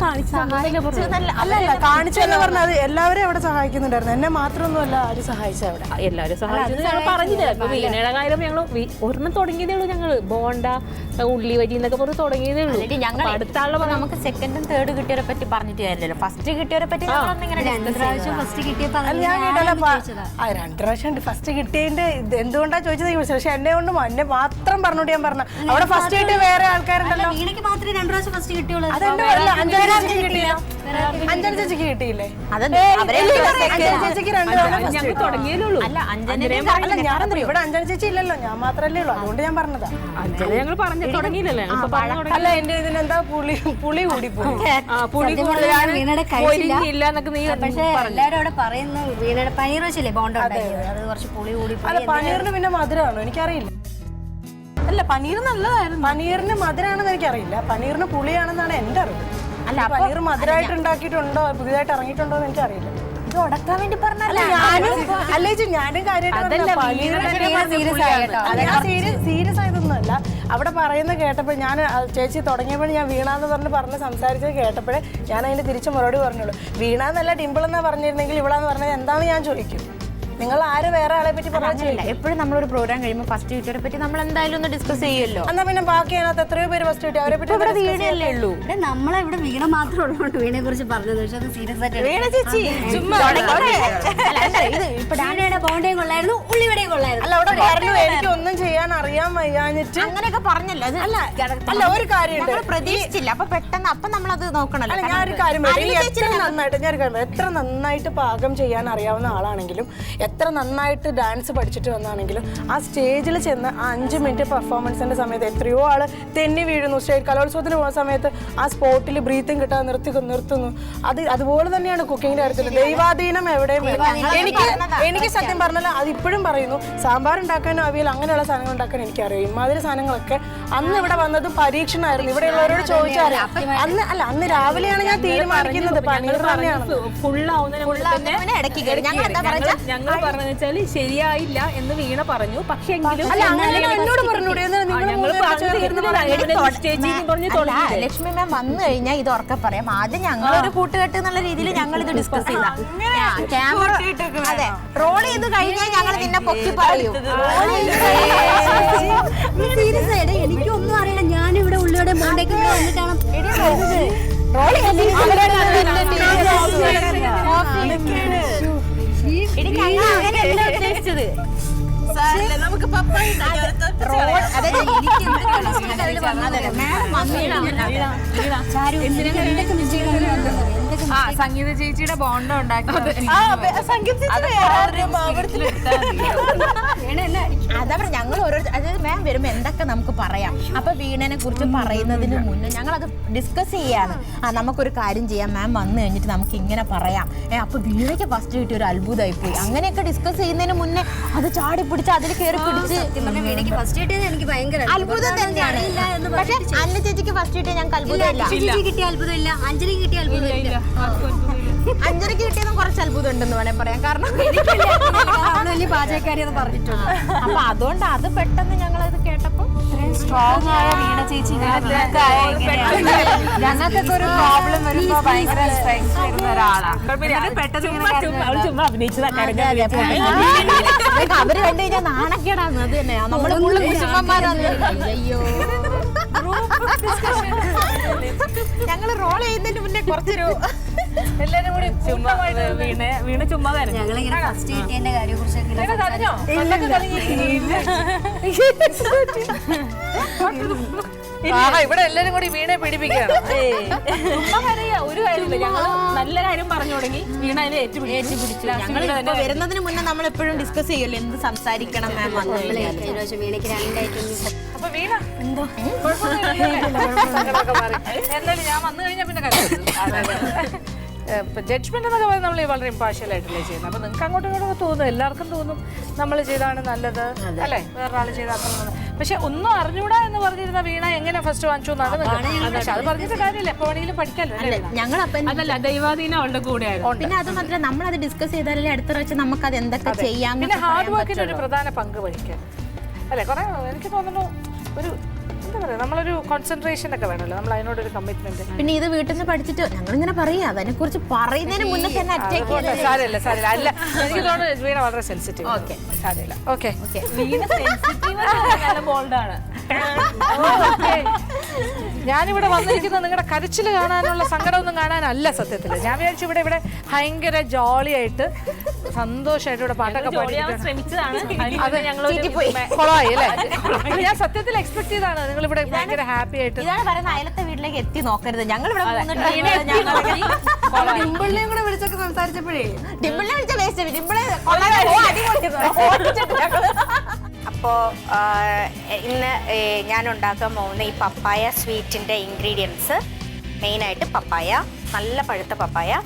അല്ലല്ല, കാണിച്ചെന്ന് പറഞ്ഞാൽ അത് എല്ലാവരും അവിടെ സഹായിക്കുന്നുണ്ടായിരുന്നു. എന്നെ മാത്രമൊന്നുമല്ല ആര് സഹായിച്ച അവിടെ. എല്ലാവരും സഹായിച്ചത് ഞങ്ങൾ പറഞ്ഞില്ല. ഇപ്പൊ വീണയുടെ കാര്യം ഞങ്ങൾ ഒരെണ്ണം തുടങ്ങിയതേ ഉള്ളൂ. ഞങ്ങൾ ബോണ്ട ഉള്ളി വരി എന്നൊക്കെ പറഞ്ഞ് തുടങ്ങിയതേ ഉള്ളൂ. ഞങ്ങൾ അടുത്തുള്ള നമുക്ക് സെക്കൻഡും തേർഡ് കിട്ടിയവരെ പറ്റി പറഞ്ഞിട്ട് കാര്യമില്ലല്ലോ. ഫസ്റ്റ് കിട്ടിയവരെ പറ്റി ഫസ്റ്റ് കിട്ടിയപ്പോൾ അല്ല, ഞാൻ കേട്ടല്ലോ 2 പ്രാവശ്യം ഫസ്റ്റ് കിട്ടിയതിന്റെ എന്തുകൊണ്ടാ ചോദിച്ചത്. പക്ഷെ എന്നെ കൊണ്ട് എന്നെ മാത്രം പറഞ്ഞോണ്ട് ഞാൻ പറഞ്ഞ അവിടെ ഫസ്റ്റ് കിട്ടിയ വേറെ ആൾക്കാരുണ്ടല്ലോ. വീണയ്ക്ക് മാത്രമേ 2 പ്രാവശ്യം ഫസ്റ്റ് കിട്ടിയുള്ളൂ. അഞ്ചാറ് ചേച്ചിക്ക് കിട്ടിയില്ല. അഞ്ചാറ് ചേച്ചിക്ക് കിട്ടിയില്ലേ? ചേച്ചിക്ക് 2 തവണ ഞങ്ങൾ തുടങ്ങിയതേ ഉള്ളൂ. അല്ല, അല്ല, ഞാനെന്തോ ഇവിടെ അഞ്ചാറ് ചേച്ചി ഇല്ലല്ലോ, ഞാൻ മാത്രല്ലേ ഉള്ളൂ. അതുകൊണ്ട് ഞാൻ പറഞ്ഞതാ. അഞ്ചന ഞങ്ങൾ പറഞ്ഞു തുടങ്ങിയില്ലല്ലോ. അല്ല, എന്റെ ഇതിനെന്താ പുളി കൂടിപ്പോയി. പുളി വീണയുടെ കഴിച്ചില്ല. ഇല്ല എന്നൊക്കെ നീ പക്ഷെ എല്ലാവരും അവിടെ പറയുന്നു വീണയുടെ പനീർ വെച്ചില്ലേ ബോണ്ട ഉണ്ടാക്കിയത്, അത് കുറച്ച് പുളി കൂടി. അല്ല, പനീറിന് പിന്നെ മധുരമാണോ എനിക്കറിയില്ല. അല്ല, പനീർ നല്ലതായിരുന്നു. പനീറിന് മധുരമാണെന്ന് എനിക്കറിയില്ല, പനീറിന് പുളിയാണെന്നാണ് എന്റെ അറിവ്. അല്ല, പനീർ മധുരമായിട്ട് ഉണ്ടാക്കിയിട്ടുണ്ടോ പുതിയതായിട്ട് ഇറങ്ങിയിട്ടുണ്ടോ എന്ന് എനിക്കറിയില്ല. ഇത് ഉടക്കാൻ വേണ്ടി പറഞ്ഞല്ല. ഞാനും സീരിയസ് ആയതൊന്നുമല്ല. അവിടെ പറയുന്നത് കേട്ടപ്പോൾ ഞാൻ ചേച്ചി തുടങ്ങിയപ്പോൾ ഞാൻ വീണാന്ന് പറഞ്ഞ് സംസാരിച്ചത് കേട്ടപ്പോഴേ ഞാൻ അതിന് തിരിച്ച് മറുപടി പറഞ്ഞോളൂ. വീണാന്നല്ല ഡിമ്പിൾ എന്നാ പറഞ്ഞിരുന്നെങ്കിൽ ഇവളാന്ന് പറഞ്ഞത് എന്താണെന്ന് ഞാൻ ചോദിക്കും. നിങ്ങൾ ആര് വേറെ ആളെ പറ്റി പറഞ്ഞില്ല. എപ്പോഴും നമ്മളൊരു പ്രോഗ്രാം കഴിയുമ്പോൾ ഫസ്റ്റ് കിട്ടിയവരെ പറ്റി നമ്മൾ എന്തായാലും ഒന്ന് ഡിസ്കസ് ചെയ്യുമല്ലോ. എന്നാ പിന്നെ ബാക്കി അതിനകത്ത് എത്രയോ പേര് ഫസ്റ്റ് കിട്ടി, അവരെ പറ്റി ഇവിടെ വീണയല്ലേ ഉള്ളൂ. നമ്മളെ ഇവിടെ വീണ മാത്രമേ ഉള്ളൂ വീണയെ കുറിച്ച് പറഞ്ഞത്. പക്ഷെ അത് സീരിയസ് ആയിട്ട് വീണ ചേച്ചി വീണയുടെ ബോണ്ടയും കൊള്ളായിരുന്നു, ഉള്ളിവടയും കൊള്ളായിരുന്നു. അല്ല, അവിടെ പറഞ്ഞു എനിക്ക് ഒന്നും ചെയ്യാൻ അറിയാൻ വയ്യാഞ്ഞിട്ട് അങ്ങനെയൊക്കെ പറഞ്ഞല്ലോ. അത് അല്ല, ഒരു കാര്യമുണ്ട്, ഞങ്ങൾ പ്രതീക്ഷിച്ചില്ല. അപ്പൊ പെട്ടെന്ന് അപ്പൊ നമ്മളത് നോക്കണല്ലോ. അല്ല, ഞാനൊരു കാര്യം എത്ര നന്നായിട്ട് പാകം ചെയ്യാൻ അറിയാവുന്ന ആളാണെങ്കിലും എത്ര നന്നായിട്ട് ഡാൻസ് പഠിച്ചിട്ട് വന്നാണെങ്കിലും ആ സ്റ്റേജിൽ ചെന്ന് ആ 5 മിനിറ്റ് പെർഫോമൻസിന്റെ സമയത്ത് എത്രയോ ആള് തെന്നി വീഴുന്നു. സ്റ്റേജ് കലോത്സവത്തിന് പോകുന്ന സമയത്ത് ആ സ്പോട്ടിൽ ബ്രീത്തിങ് കിട്ടാതെ നിർത്തുന്നു. അതുപോലെ തന്നെയാണ് കുക്കിങ്ങിന്റെ കാര്യത്തിൽ. ദൈവാധീനം എവിടെയും എനിക്ക് സത്യം പറഞ്ഞാൽ അത് ഇപ്പോഴും പറയുന്നു. സാമ്പാർ ഉണ്ടാക്കാനും അവിയൽ അങ്ങനെയുള്ള സാധനങ്ങൾ ഉണ്ടാക്കാൻ എനിക്കറിയാം. ഇമാതിരി സാധനങ്ങളൊക്കെ അന്ന് ഇവിടെ വന്നത് പരീക്ഷണമായിരുന്നു. ഇവിടെ ഉള്ളവരോട് ചോദിച്ചാൽ അന്ന് രാവിലെയാണ് ഞാൻ തീരുമാനിക്കുന്നത് പനീർ തന്നെയാണ്. ഞങ്ങൾ പറഞ്ഞതെന്ന് വെച്ചാല് ശരിയായില്ല എന്ന് വീണ പറഞ്ഞു. പക്ഷെ എന്നോട് പറഞ്ഞൂടെ ലക്ഷ്മി മാം വന്നു കഴിഞ്ഞാൽ ഇത് ഉറക്കെ പറയാം. ആദ്യം ഞങ്ങളൊരു കൂട്ടുകെട്ട് എന്നുള്ള രീതിയിൽ ഞങ്ങൾ ഇത് ഡിസ്കസ് ചെയ്താ. ക്യാമറ അതെ റോൾ ചെയ്ത് കഴിഞ്ഞാൽ ഞങ്ങൾ നിന്നെ പൊക്കി പറയൂ. സീരിയസ് ആയിട്ട് എനിക്കൊന്നും അറിയില്ല. ഞാനിവിടെ ഉള്ളിയുടെ ബോണ്ടയ്ക്ക് വന്നിട്ടാണ് ഉദ്ദേശിച്ചത്. നമുക്ക് സംഗീത ചേച്ചിയുടെ ബോണ്ട ഉണ്ടാക്കി അതാ പറഞ്ഞ ഞങ്ങൾ ഓരോ അതായത് മാം വരുമ്പോ എന്തൊക്കെ നമുക്ക് പറയാം. അപ്പൊ വീണനെ കുറിച്ച് പറയുന്നതിന് മുന്നേ ഞങ്ങൾ അത് ഡിസ്കസ് ചെയ്യാണ്. നമുക്കൊരു കാര്യം ചെയ്യാം, മാം വന്നു കഴിഞ്ഞിട്ട് നമുക്ക് ഇങ്ങനെ പറയാം. അപ്പൊ വീണയ്ക്ക് ഫസ്റ്റ് കിട്ടിയ ഒരു അത്ഭുതമായി പോയി. അങ്ങനെയൊക്കെ ഡിസ്കസ് ചെയ്യുന്നതിന് മുന്നേ അത് ചാടി പിടിച്ച് അതിൽ കയറി പിടിച്ച് വീണയ്ക്ക് ഫസ്റ്റ് കിട്ടിയത് എനിക്ക് ഭയങ്കര അത്ഭുതം തന്നെയാണ്. പക്ഷെ അന്ന ചേച്ചിക്ക് ഫസ്റ്റ് കിട്ടിയ ഞങ്ങൾക്ക് അത്ഭുതമില്ല. കിട്ടിയ അത്ഭുതമില്ല, അഞ്ജലിക്ക് കിട്ടിയ അത്ഭുതമില്ല. അഞ്ചരക്ക് കിട്ടിയതും കുറച്ച് അത്ഭുതം ഉണ്ടെന്ന് വേണേ പറയാം. കാരണം വലിയ പാചകക്കാരി എന്ന് പറഞ്ഞിട്ടുണ്ട്. അപ്പൊ അതുകൊണ്ട് അത് പെട്ടെന്ന് ഞങ്ങൾ അത് കേട്ടപ്പോ സ്ട്രോങ് ആയ വീണ ചേച്ചി ഞങ്ങൾക്കൊക്കെ ഒരു പ്രോബ്ലം വരുമ്പോ ഭയങ്കര സ്ട്രെസ് വരുന്ന ഒരാളാണ്. ചുമ്മാ അഭിനയിച്ചതാ. അവര് കണ്ടു കഴിഞ്ഞാൽ നാണക്കേടാന്ന്. അത് തന്നെയാ നമ്മള് ഫുള്ള് കുശുമ്പന്മാരാണ്. അയ്യോ ഞങ്ങള് റോൾ ചെയ്യുന്നതിന് മുന്നേ കുറച്ചൊരു എല്ലാരും കൂടി വീണ ചുമ്മാ ഞങ്ങളിങ്ങനെ ഫസ്റ്റ് കിട്ടിയതിന്റെ കാര്യം കുറിച്ച് ഇവിടെ എല്ലാരും കൂടി വീണെ പിടിപ്പിക്കുകയാണ്. ഒരു കാര്യമില്ല. ഞങ്ങള് നല്ല കാര്യം പറഞ്ഞു തുടങ്ങി, വീണ അതിനെ ഏറ്റുപിടിച്ചു. ഞങ്ങൾ വരുന്നതിന് മുന്നേ നമ്മൾ എപ്പോഴും ഡിസ്കസ് ചെയ്യുമല്ലോ എന്ത് സംസാരിക്കണം മാം വന്നു കഴിഞ്ഞാൽ. വീണയ്ക്ക് രണ്ടായിട്ടും അപ്പൊ വീണ എന്തോ എന്നാലും ഞാൻ വന്നു കഴിഞ്ഞാൽ പിന്നെ ജഡ്ജ്മെന്റ് എന്നൊക്കെ പറയുന്നത് നമ്മൾ വളരെ ഇമ്പാർഷ്യൽ ആയിട്ടല്ലേ ചെയ്യുന്നത്. അപ്പൊ നിങ്ങൾക്ക് അങ്ങോട്ടും ഇങ്ങോട്ടും തോന്നും, എല്ലാവർക്കും തോന്നും നമ്മൾ ചെയ്താണ് നല്ലത് അല്ലേ, വേറൊരാൾ ചെയ്താൽ. പക്ഷെ ഒന്നും അറിഞ്ഞൂടാ എന്ന് പറഞ്ഞിരുന്ന വീണ എങ്ങനെ ഫസ്റ്റ് വാങ്ങിച്ചു എന്നാണ്. പക്ഷെ അത് പറഞ്ഞിട്ട് കാര്യമില്ല, എപ്പോ വേണമെങ്കിലും പഠിക്കാമല്ലോ. ഞങ്ങൾ അതല്ല ദൈവാധീനം അവളുടെ കൂടെ ആയിരുന്നു. പിന്നെ അത് മാത്രമല്ല നമ്മളത് ഡിസ്കസ് ചെയ്താലേ അടുത്ത പ്രാവശ്യം നമുക്ക് അത് എന്തൊക്കെ ചെയ്യാം. പിന്നെ ഹാർഡ് വർക്കിന് ഒരു പ്രധാന പങ്ക് വഹിക്കാൻ അല്ലെ. കുറെ എനിക്ക് തോന്നുന്നു ഒരു എന്താ പറയാ, നമ്മളൊരു കോൺസെൻട്രേഷൻ ഒക്കെ വേണമല്ലോ, നമ്മൾ അതിനോടൊരു കമ്മിറ്റ്മെന്റ്. പിന്നെ ഇത് വീട്ടിൽ നിന്ന് പഠിച്ചിട്ട് ഞങ്ങളിങ്ങനെ പറയാ, അതിനെ കുറിച്ച് പറയുന്നതിന് മുന്നേ തന്നെ അറ്റാക്ക് ചെയ്യാൻ. സാരമില്ല സാരമില്ല. അല്ല എനിക്ക് തോന്നുന്നു വീണ വളരെ സെൻസിറ്റീവ്. ഓക്കെ സാരമില്ല. ഓക്കെ ബോൾഡാണ്. ഞാനിവിടെ വന്നിരിക്കുന്നത് നിങ്ങളുടെ കരച്ചിൽ കാണാനുള്ള സങ്കടമൊന്നും കാണാനല്ല സത്യത്തിൽ. ഞാൻ വിചാരിച്ചു ഇവിടെ ഭയങ്കര ജോളിയായിട്ട് സന്തോഷമായിട്ട് ഇവിടെ പാട്ടൊക്കെ ശ്രമിച്ചതാണ്. കൊളായി അല്ലേ. ഞാൻ സത്യത്തിൽ എക്സ്പെക്ട് ചെയ്താണ് നിങ്ങൾ ഇവിടെ ഭയങ്കര ഹാപ്പി ആയിട്ട്. ഇതാണ് പറയുന്നത്, അയലത്തെ വീട്ടിലേക്ക് എത്തി നോക്കരുത്. ഞങ്ങൾ ഇവിടെ ഡിംപിളിനെയും കൂടെ വിളിച്ചൊക്കെ സംസാരിച്ചപ്പോഴേ ഡിംപിളിനെ വിളിച്ച വേസ്റ്റ്. ഡിംപിളെ അപ്പോൾ ഇന്ന് ഞാൻ ഉണ്ടാക്കാൻ പോകുന്ന ഈ പപ്പായ സ്വീറ്റിൻ്റെ ഇൻഗ്രീഡിയൻസ് മെയിനായിട്ട് പപ്പായ, നല്ല പഴുത്ത പപ്പായ,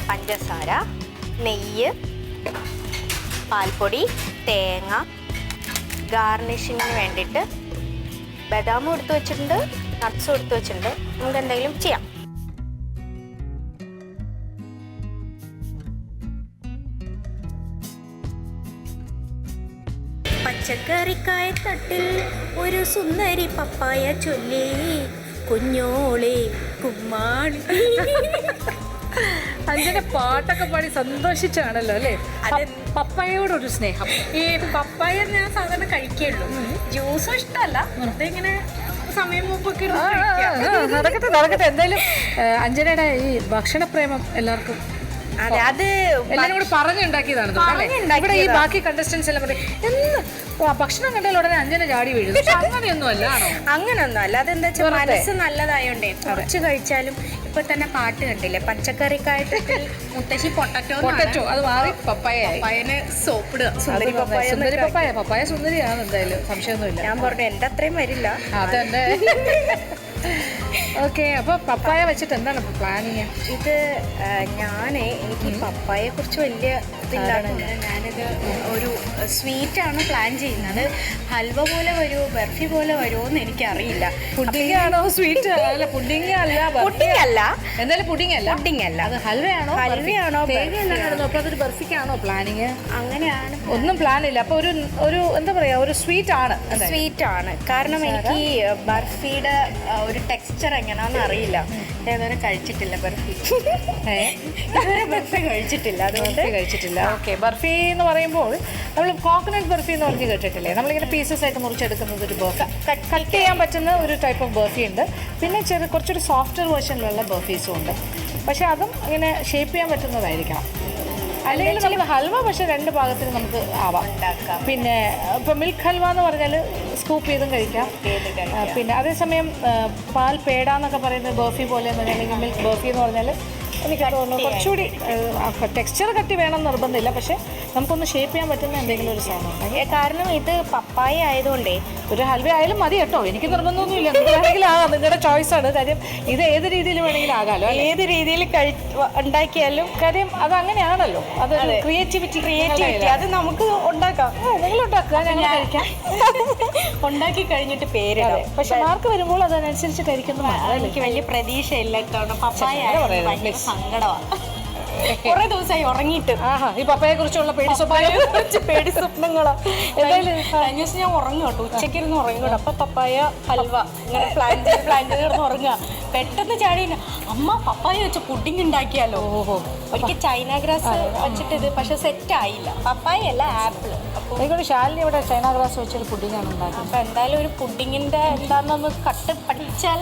പഞ്ചസാര, നെയ്യ്, പാൽപ്പൊടി, തേങ്ങ, ഗാർണിഷിങ്ങിന് വേണ്ടിയിട്ട് ബദാമും എടുത്ത് വെച്ചിട്ടുണ്ട്, നട്ട്സും എടുത്ത് വെച്ചിട്ടുണ്ട്. നമുക്ക് എന്തെങ്കിലും ചെയ്യാം. പച്ചക്കറിക്കായത്തട്ടിൽ ഒരു സുന്ദരി പപ്പായ ചൊല്ലി കുഞ്ഞോളെ കുമ്മാളി. അതിന്റെ പാട്ടൊക്കെ പാടി സന്തോഷിച്ചാണല്ലോ അല്ലേ. പപ്പായയോടൊരു സ്നേഹം. ഈ പപ്പായ ഞാൻ സാധാരണ കഴിക്കുള്ളൂ, ജ്യൂസും ഇഷ്ടമല്ല, വെറുതെ ഇങ്ങനെ സമയം മുമ്പൊക്കെ നടക്കട്ടെ. എന്തായാലും അഞ്ജനയുടെ ഈ ഭക്ഷണപ്രേമം എല്ലാവർക്കും അത് എല്ലാരും കൂടി പറഞ്ഞുണ്ടാക്കിയതാണ്. ഇവിടെ ഈ ബാക്കി കണ്ടസ്റ്റൻസ് എല്ലാം പറയും എന്ന് ഭക്ഷണം കണ്ടാൽ ഉടനെ അഞ്ജന ചാടി വീഴും. അങ്ങനെയൊന്നും അല്ല. ആണോ? അങ്ങനൊന്നും അല്ല. അതെന്താ വെച്ചാൽ മനസ്സ് നല്ലതായോണ്ടേ കുറച്ച് കഴിച്ചാലും. ഇപ്പൊ തന്നെ പാട്ട് കണ്ടില്ലേ, പച്ചക്കറിക്കായിട്ട് മുത്തശ്ശി പൊട്ടറ്റോ അത് മാറി പപ്പായനെ സോപ്പിടുക. സുന്ദരി പപ്പായ സുന്ദരിയാണ് എന്തായാലും, സംശയമൊന്നുമില്ല. ഞാൻ പറഞ്ഞു എന്റെ അത്രയും വരില്ല. അതന്നെ. ഓക്കെ, അപ്പൊ പപ്പായ വെച്ചിട്ട് എന്താണ് പ്ലാനിങ്? ഇത് എനിക്ക് പപ്പായെ കുറിച്ച് വലിയ ഇതില്ലാത്തതുകൊണ്ട് ഞാനിത് ഒരു സ്വീറ്റാണ് പ്ലാൻ ചെയ്യുന്നത്. ഹൽവ പോലെ വരുമോ ബർഫി പോലെ വരുമോ എന്ന് എനിക്കറിയില്ല. പുഡിംഗ് ആണോ സ്വീറ്റ്? അല്ല പുഡിംഗ് അല്ല, പുഡിംഗ് അല്ല, എന്തായാലും പുഡിംഗ് അല്ല. പുഡിംഗ് അല്ല, അത് ഹൽവയാണോ? അപ്പൊ അതൊരു ബർഫിക്കാണോ പ്ലാനിങ്? അങ്ങനെയാണ്. ഒന്നും പ്ലാൻ ഇല്ല. അപ്പൊ ഒരു എന്താ പറയാ, ഒരു സ്വീറ്റ് ആണ്. സ്വീറ്റ് ആണ്. കാരണം എനിക്ക് ബർഫിയുടെ ഒരു ടെക്സ്ചർ എങ്ങനെയാണെന്ന് അറിയില്ല. ഞാൻ ഇതുവരെ കഴിച്ചിട്ടില്ല ബർഫി. ഇതുവരെ ബർഫി കഴിച്ചിട്ടില്ല, അതുകൊണ്ട് കഴിച്ചിട്ടില്ല. ഓക്കെ, ബർഫി എന്ന് പറയുമ്പോൾ നമ്മൾ കോക്കനട്ട് ബർഫി എന്ന് പറഞ്ഞ് കേട്ടിട്ടില്ലേ? നമ്മളിങ്ങനെ പീസസ് ആയിട്ട് മുറിച്ചെടുക്കുന്നത് ഒരു ബർഫി, കട്ട് ചെയ്യാൻ പറ്റുന്ന ഒരു ടൈപ്പ് ഓഫ് ബർഫി ഉണ്ട്. പിന്നെ കുറച്ചൊരു സോഫ്റ്റ്വെയർ വേർഷനിലുള്ള ബർഫീസും ഉണ്ട്. പക്ഷെ അതും ഇങ്ങനെ ഷേപ്പ് ചെയ്യാൻ പറ്റുന്നതായിരിക്കണം. അല്ലെങ്കിൽ നമുക്ക് ഹൽവ പക്ഷെ രണ്ട് ഭാഗത്തിന് നമുക്ക് ആവാം, ഉണ്ടാക്കാം. പിന്നെ ഇപ്പോൾ മിൽക്ക് ഹൽവ എന്ന് പറഞ്ഞാൽ സ്കൂപ്പ് ചെയ്തും കഴിക്കാം. പിന്നെ അതേസമയം പാൽ പേട എന്നൊക്കെ പറയുന്നത് ബർഫി പോലെ അല്ലെങ്കിൽ മിൽക്ക് ബർഫി എന്ന് പറഞ്ഞാൽ എനിക്കത് തോന്നുന്നു കുറച്ചുകൂടി ടെക്സ്ചർ കട്ടി വേണം നിർബന്ധമില്ല. പക്ഷെ നമുക്കൊന്ന് ഷേപ്പ് ചെയ്യാൻ പറ്റുന്ന എന്തെങ്കിലും ഒരു സാധനം ഉണ്ടെങ്കിൽ. കാരണം ഇത് പപ്പായ ആയതുകൊണ്ടേ ഒരു ഹൽവ ആയാലും മതി കേട്ടോ, എനിക്ക് നിർബന്ധമൊന്നുമില്ല. വേണമെങ്കിലും ആകാം, നിങ്ങളുടെ ചോയ്സാണ്. കാര്യം ഇത് ഏത് രീതിയിൽ വേണമെങ്കിലും ആകാമല്ലോ, ഏത് രീതിയിൽ ഉണ്ടാക്കിയാലും. കാര്യം അത് അങ്ങനെയാണല്ലോ, അത് ക്രിയേറ്റിവിറ്റി അത് നമുക്ക് ഉണ്ടാക്കാം. നിങ്ങൾ ഉണ്ടാക്കുക, ഞങ്ങൾ കഴിക്കാം. ഉണ്ടാക്കി കഴിഞ്ഞിട്ട് പേരിടാം. പക്ഷെ മാർക്ക് വരുമ്പോൾ അതനുസരിച്ച് കഴിക്കുന്നു. എനിക്ക് വലിയ പ്രതീക്ഷയില്ല ഇത്തവണ. പപ്പായ സങ്കടമാണ്. കുറെ ദിവസമായി ഉറങ്ങിയിട്ട്. ഈ പപ്പയെ കുറിച്ചുള്ള പേടി സ്വപ്നങ്ങളാ. എന്തായാലും കഴിഞ്ഞ ദിവസം ഞാൻ ഉറങ്ങും കേട്ടോ, ഉച്ചയ്ക്ക് ഇരുന്ന് ഉറങ്ങും. അപ്പൊ പപ്പായ ഹൽവ ഇങ്ങനെ പ്ലാൻ ചെയ്ത് കിടന്ന് ഉറങ്ങുക. പെട്ടെന്ന് ചാടി അമ്മ പപ്പായ വെച്ച പുഡിംഗ് ഉണ്ടാക്കിയാലോ. ഒരിക്കൽ ചൈന ഗ്രാസ് വെച്ചിട്ട് ഇത് പക്ഷെ സെറ്റ് ആയില്ല. പപ്പായ അല്ല, ആപ്പിള്. എനിക്കൊരു ശാലിനി ഇവിടെ ചൈന ഗ്രാസ് വെച്ചൊരു പുഡിംഗാണ് ഉണ്ടാക്കുന്നത്. അപ്പൊ എന്തായാലും ഒരു പുഡിങ്ങിന്റെ എന്താണെന്നൊന്ന് പഠിച്ചാൽ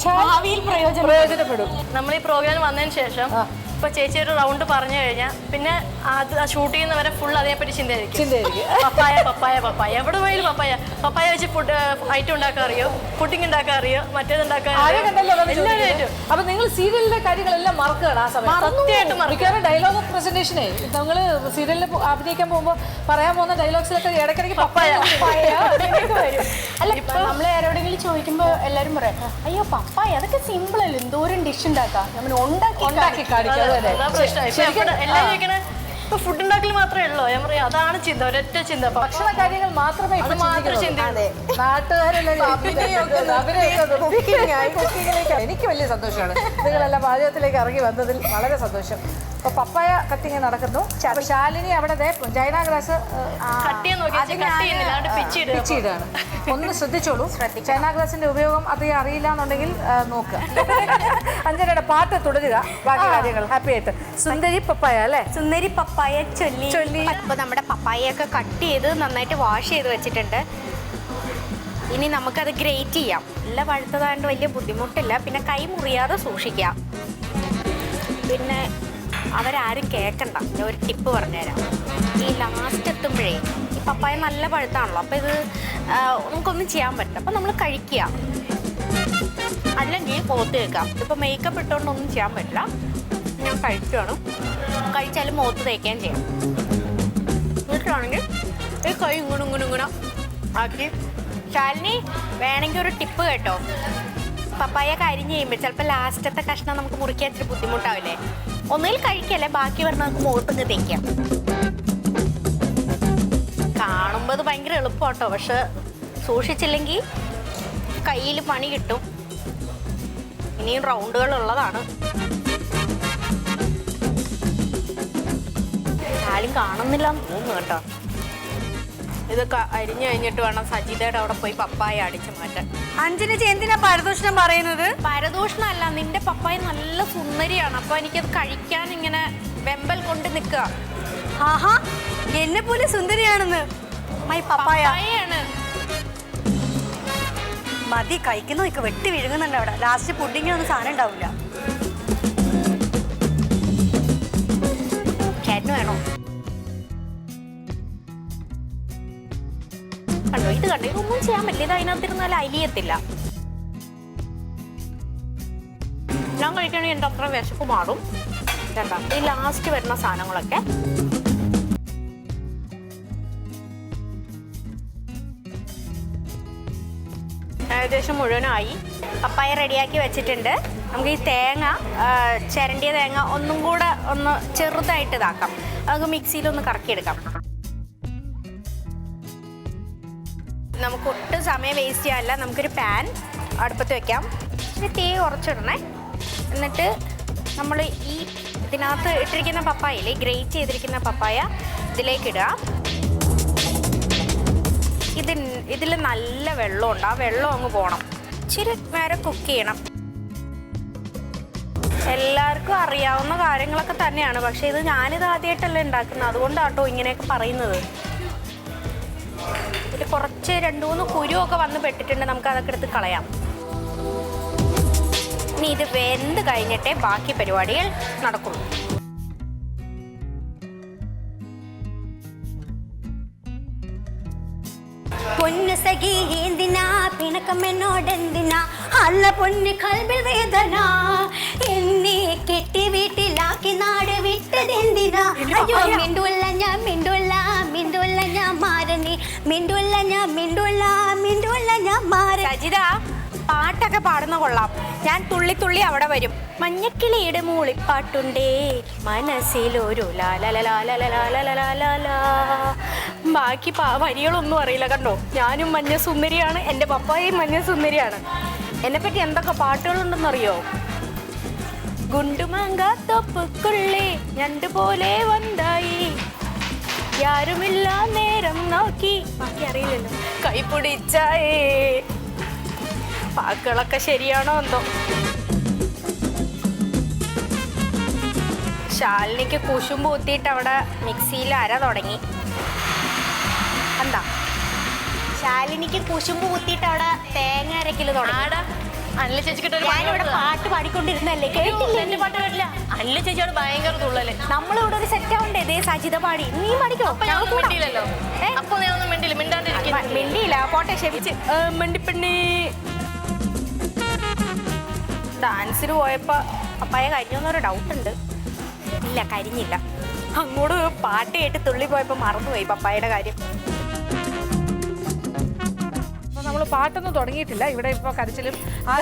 ഭാവിയിൽ പ്രയോജനപ്പെടും. നമ്മൾ ഈ പ്രോഗ്രാം വന്നതിന് ശേഷം ഇപ്പൊ ചേച്ചി ഒരു റൗണ്ട് പറഞ്ഞു കഴിഞ്ഞാൽ പിന്നെ അത് ഷൂട്ട് ചെയ്യുന്നവരെ ഫുൾ അതിനെപ്പറ്റി ചിന്തയായിരിക്കും. പപ്പായ പപ്പായ പപ്പായ എവിടെ പോയാലും പപ്പായ വെച്ച് ഫുഡ് ഐറ്റം ഉണ്ടാക്കാൻ അറിയോ, പുഡിംഗ് ഉണ്ടാക്കാൻ അറിയോ, മറ്റേത് ഉണ്ടാക്കാൻ അറിയോ. അപ്പൊ നിങ്ങൾ സീരിയലിന്റെ കാര്യങ്ങളെല്ലാം മറക്കുകയാണ് ആ സമയത്ത്. സത്യമായിട്ടും മിക്കവാറും ഡയലോഗ് പ്രസന്റേഷനെ നിങ്ങൾ സീരിയലിൽ അഭിനയിക്കാൻ പോകുമ്പോൾ പറയാൻ പോകുന്ന ഡയലോഗ്സിലൊക്കെ ഇടയ്ക്കിടയ്ക്ക് പപ്പായ വരും. അല്ല, ഇപ്പൊ നമ്മളെ ആരോടെങ്കിലും ചോദിക്കുമ്പോ എല്ലാരും പറയാം അയ്യോ പപ്പായ അതൊക്കെ സിമ്പിൾ അല്ലേ, എന്തോരം ഡിഷ് ഉണ്ടാക്കാം. നമ്മൾ ഉണ്ടാക്കി കാണിക്കാം. അതാ പ്രശ്നം. ഇപ്പൊ എല്ലാവരും ചോദിക്കണേ ഇപ്പൊ ഫുഡ് ഉണ്ടാക്കൽ മാത്രമേ ഉള്ളൂ. ഞാൻ പറയാം അതാണ് ചിന്ത, ഒരൊറ്റ ചിന്ത. ഭക്ഷണ കാര്യങ്ങൾ മാത്രമേ അത് മാത്രം ചിന്തയുള്ളൂ. എനിക്ക് വലിയ സന്തോഷമാണ് നിങ്ങളെല്ലാം പാചകത്തിലേക്ക് ഇറങ്ങി വന്നതിൽ വളരെ സന്തോഷം. അപ്പൊ പപ്പായ കട്ടിങ് നടക്കുന്നു. അപ്പൊ ശാലിനി അവിടെ ചൈന ഗ്രാസ് കട്ട് ചെയ്യാൻ നോക്കിയാൽ കട്ട് ചെയ്യുന്നില്ല, അതുകൊണ്ട് പിച്ചിടുകയാണ്. ഒന്ന് ശ്രദ്ധിച്ചോളൂ. ചൈന ഗ്രാസിന്റെ ഉപയോഗം അധികം അറിയില്ല എന്നുണ്ടെങ്കിൽ നോക്കുക. അഞ്ജനയുടെ പാട്ട് തുടരുക, ബാക്കി കാര്യങ്ങൾ ഹാപ്പി ആയിട്ട്. സുന്ദരി പപ്പായ അല്ലേ? സുന്ദരി പപ്പായ ചൊല്ലി. അപ്പോൾ നമ്മുടെ പപ്പായയൊക്കെ കട്ട് ചെയ്ത് നന്നായിട്ട് വാഷ് ചെയ്ത് വെച്ചിട്ടുണ്ട്. ഇനി നമുക്കത് ഗ്രേറ്റ് ചെയ്യാം. നല്ല പഴുത്തതായതുകൊണ്ട് വലിയ ബുദ്ധിമുട്ടില്ല. പിന്നെ കൈ മുറിയാതെ സൂക്ഷിക്കാം. പിന്നെ അവരാരും കേൾക്കണ്ട, ഞാൻ ഒരു ടിപ്പ് പറഞ്ഞുതരാം. ഈ ലാസ്റ്റ് എത്തുമ്പോഴേ ഈ പപ്പായ നല്ല പഴുത്താണല്ലോ, അപ്പോൾ ഇത് നമുക്കൊന്നും ചെയ്യാൻ പറ്റില്ല. അപ്പോൾ നമ്മൾ കഴിക്കുക, അല്ലെങ്കിൽ മുഖത്ത് തേക്കാം. ഇപ്പോൾ മേക്കപ്പ് ഇട്ടുകൊണ്ടൊന്നും ചെയ്യാൻ പറ്റില്ല. ഞാൻ കഴിക്കുകയാണ്. കഴിച്ചാലും മുഖത്ത് തേക്കുകയും ചെയ്യാം. വീട്ടിലാണെങ്കിൽ ഈ കൈ ഇങ്ങനെ ആക്കി. ശാലിനി വേണമെങ്കിൽ ഒരു ടിപ്പ് കേട്ടോ. പപ്പായ കരിഞ്ഞ് കഴിയുമ്പോൾ ചിലപ്പോൾ ലാസ്റ്റത്തെ കഷ്ണം നമുക്ക് മുറിക്കാൻ ഇച്ചിരി ബുദ്ധിമുട്ടാവില്ലേ? ഒന്നുകിൽ കഴിക്കല്ലേ, ബാക്കി പറഞ്ഞാൽ നമുക്ക് മുഖത്തൊക്കെ തേക്കാം. കാണുമ്പോൾ അത് ഭയങ്കര എളുപ്പമാട്ടോ, പക്ഷെ സൂക്ഷിച്ചില്ലെങ്കിൽ കയ്യിൽ പണി കിട്ടും. ഇനിയും റൗണ്ടുകൾ ഉള്ളതാണ്. ആരും കാണുന്നില്ല എന്ന് തോന്നുന്നു കേട്ടോ. ഇതൊക്കെ അരിഞ്ഞു കഴിഞ്ഞിട്ട് വേണം സജിതയുടെ അവിടെ പോയി പപ്പായ അടിച്ചു മാറ്റാൻ. അഞ്ജന എന്തിനാ പരദൂഷണം പറയുന്നത്? പരദൂഷണമല്ല, നിന്റെ പപ്പായ നല്ല സുന്ദരിയാണ്. അപ്പൊ എനിക്കത് കഴിക്കാൻ ഇങ്ങനെ വെമ്പൽ കൊണ്ട് നിൽക്കുക. ആഹാ, എന്നെ പോലെ സുന്ദരിയാണെന്ന്. പപ്പായാണ്. മതി, കഴിക്കുന്നതൊക്കെ വെട്ടി വിഴുങ്ങുന്നുണ്ട് അവിടെ. ലാസ്റ്റ് പുഡിങ്ങിനൊന്നും സാധനം ഉണ്ടാവില്ല. ചേട്ടന് വേണോ? കണ്ടോ, ഇത് കണ്ടോ, ഇതൊന്നും ചെയ്യാൻ പറ്റില്ല. ഇത് അതിനകത്തിരുന്നാൽ അലിയത്തില്ല. ഞാൻ കഴിക്കുകയാണെങ്കിൽ എൻ്റെ അത്ര വിശപ്പ് മാറും. കേട്ടോ, ഈ ലാസ്റ്റ് വരുന്ന സാധനങ്ങളൊക്കെ ഏകദേശം മുഴുവനായി. പപ്പായ റെഡിയാക്കി വെച്ചിട്ടുണ്ട്. നമുക്ക് ഈ തേങ്ങ, ചിരണ്ടിയ തേങ്ങ ഒന്നും കൂടെ ഒന്ന് ചെറുതായിട്ട് ഇതാക്കാം. നമുക്ക് മിക്സിയിലൊന്ന് കറക്കിയെടുക്കാം. നമുക്ക് ഒട്ടും സമയം വേസ്റ്റ് ചെയ്യാനല്ല. നമുക്കൊരു പാൻ അടുപ്പത്ത് വെക്കാം. പിന്നെ തീ കുറച്ചിടണേ. എന്നിട്ട് നമ്മൾ ഈ ഇതിനകത്ത് ഇട്ടിരിക്കുന്ന പപ്പായയില്ലേ, ഗ്രേറ്റ് ചെയ്തിരിക്കുന്ന പപ്പായ ഇതിലേക്കിടുക. ഇതിൽ നല്ല വെള്ളമുണ്ട്. ആ വെള്ളം അങ്ങ് പോകണം. ഇച്ചിരി നേരം കുക്ക് ചെയ്യണം. എല്ലാവർക്കും അറിയാവുന്ന കാര്യങ്ങളൊക്കെ തന്നെയാണ്, പക്ഷേ ഇത് ഞാനിത് ആദ്യമായിട്ടല്ലേ ഉണ്ടാക്കുന്നത്. അതുകൊണ്ടാട്ടോ ഇങ്ങനെയൊക്കെ പറയുന്നത്. ഇതിൽ കുറച്ച് 2-3 കുരുവൊക്കെ വന്ന് പെട്ടിട്ടുണ്ട്. നമുക്ക് അതൊക്കെ എടുത്ത് കളയാം. ഇനി ഇത് വെന്ത് കഴിഞ്ഞിട്ടേ ബാക്കി പരിപാടികൾ നടക്കുള്ളൂ. പൊന്നു സഖി എന്തിനാ പിണക്കം എന്നോടെന്തിനാ, അല്ല പൊന്ന് കൽബിൽ വേദന, എന്നെ കെട്ടി വീട്ടിലാക്കി നാട് വിട്ടതെന്തിനാ. അയ്യോ മിണ്ടുള്ള ഞാൻ മിണ്ടുള്ള, മിണ്ടുള്ള ഞാൻ മാറണി, മിണ്ടുള്ള ഞാൻ മിണ്ടുള്ള, മിണ്ടുള്ള ഞാൻ മാറ. സജിത, പാട്ടൊക്കെ പാടുന്ന കൊള്ളാം. ഞാൻ തുള്ളി തുള്ളി അവിടെ വരും. മഞ്ഞക്കിളിയുടെ മൂളിപ്പാട്ടുണ്ടേ മനസ്സിലൊരു ലാലലാലലാലലാലലാ. ബാക്കി വരികളൊന്നും അറിയില്ല. കണ്ടോ, ഞാനും മഞ്ഞ സുന്ദരിയാണ്, എൻ്റെ പപ്പായും മഞ്ഞ സുന്ദരിയാണ്. എന്നെപ്പറ്റി എന്തൊക്കെ പാട്ടുകളുണ്ടെന്നറിയോ? ഗുണ്ടുമാങ്ക തൊപ്പുക്കുള്ളേ ഞണ്ടുപോലെ വന്നായി, യാരുമില്ല നേരം നോക്കി. ബാക്കി അറിയില്ലല്ലോ. കൈപിടിച്ചായേ. വാക്കുകളൊക്കെ ശരിയാണോ എന്തോ. ശാലിനിക്ക് കുശുമ്പ് കുത്തിയിട്ട് അവിടെ മിക്സിയിൽ അര തുടങ്ങി. എന്താ ശാലിനിക്ക് കുശുമ്പ് കുത്തിയിട്ട് അവിടെ തേങ്ങ അരക്കല് തുടങ്ങി. അനില ചേച്ചിക്കിട്ട് ഞാനിവിടെ പാട്ട് പാടിക്കൊണ്ടിരുന്നല്ലേ, കേട്ടില്ലേ? എന്റെ പാട്ട് കേട്ടില്ല. അനില ചേച്ചിയോട് ഭയങ്കര തുള്ളല്ലേ. നമ്മളിവിടെ ഒരു സെറ്റ് ആവണ്ടേ? ഇതേ സജിത പാടി. നീ പാടിക്കോ. മിണ്ടിയില്ലല്ലോ. അപ്പൊ ഞാൻ ഒന്നും മിണ്ടില്ല, മിണ്ടാണ്ടിരിക്കും. മിണ്ടിയില്ല, പോട്ടെ, ക്ഷമിച്ച്. മിണ്ടിപ്പെണ്ണി. ഡാൻസിന് പോയപ്പോ പപ്പായ കരിഞ്ഞൊന്നൊരു ഡൗട്ടുണ്ട്. ഇല്ല, കരിഞ്ഞില്ല. അങ്ങോട്ട് പാട്ട് കേട്ട് തുള്ളി പോയപ്പോ മറന്നുപോയി പപ്പായയുടെ കാര്യം. നമ്മൾ പാട്ടൊന്നും തുടങ്ങിയിട്ടില്ല. ഇവിടെ ഇപ്പോൾ കരച്ചിലും ആ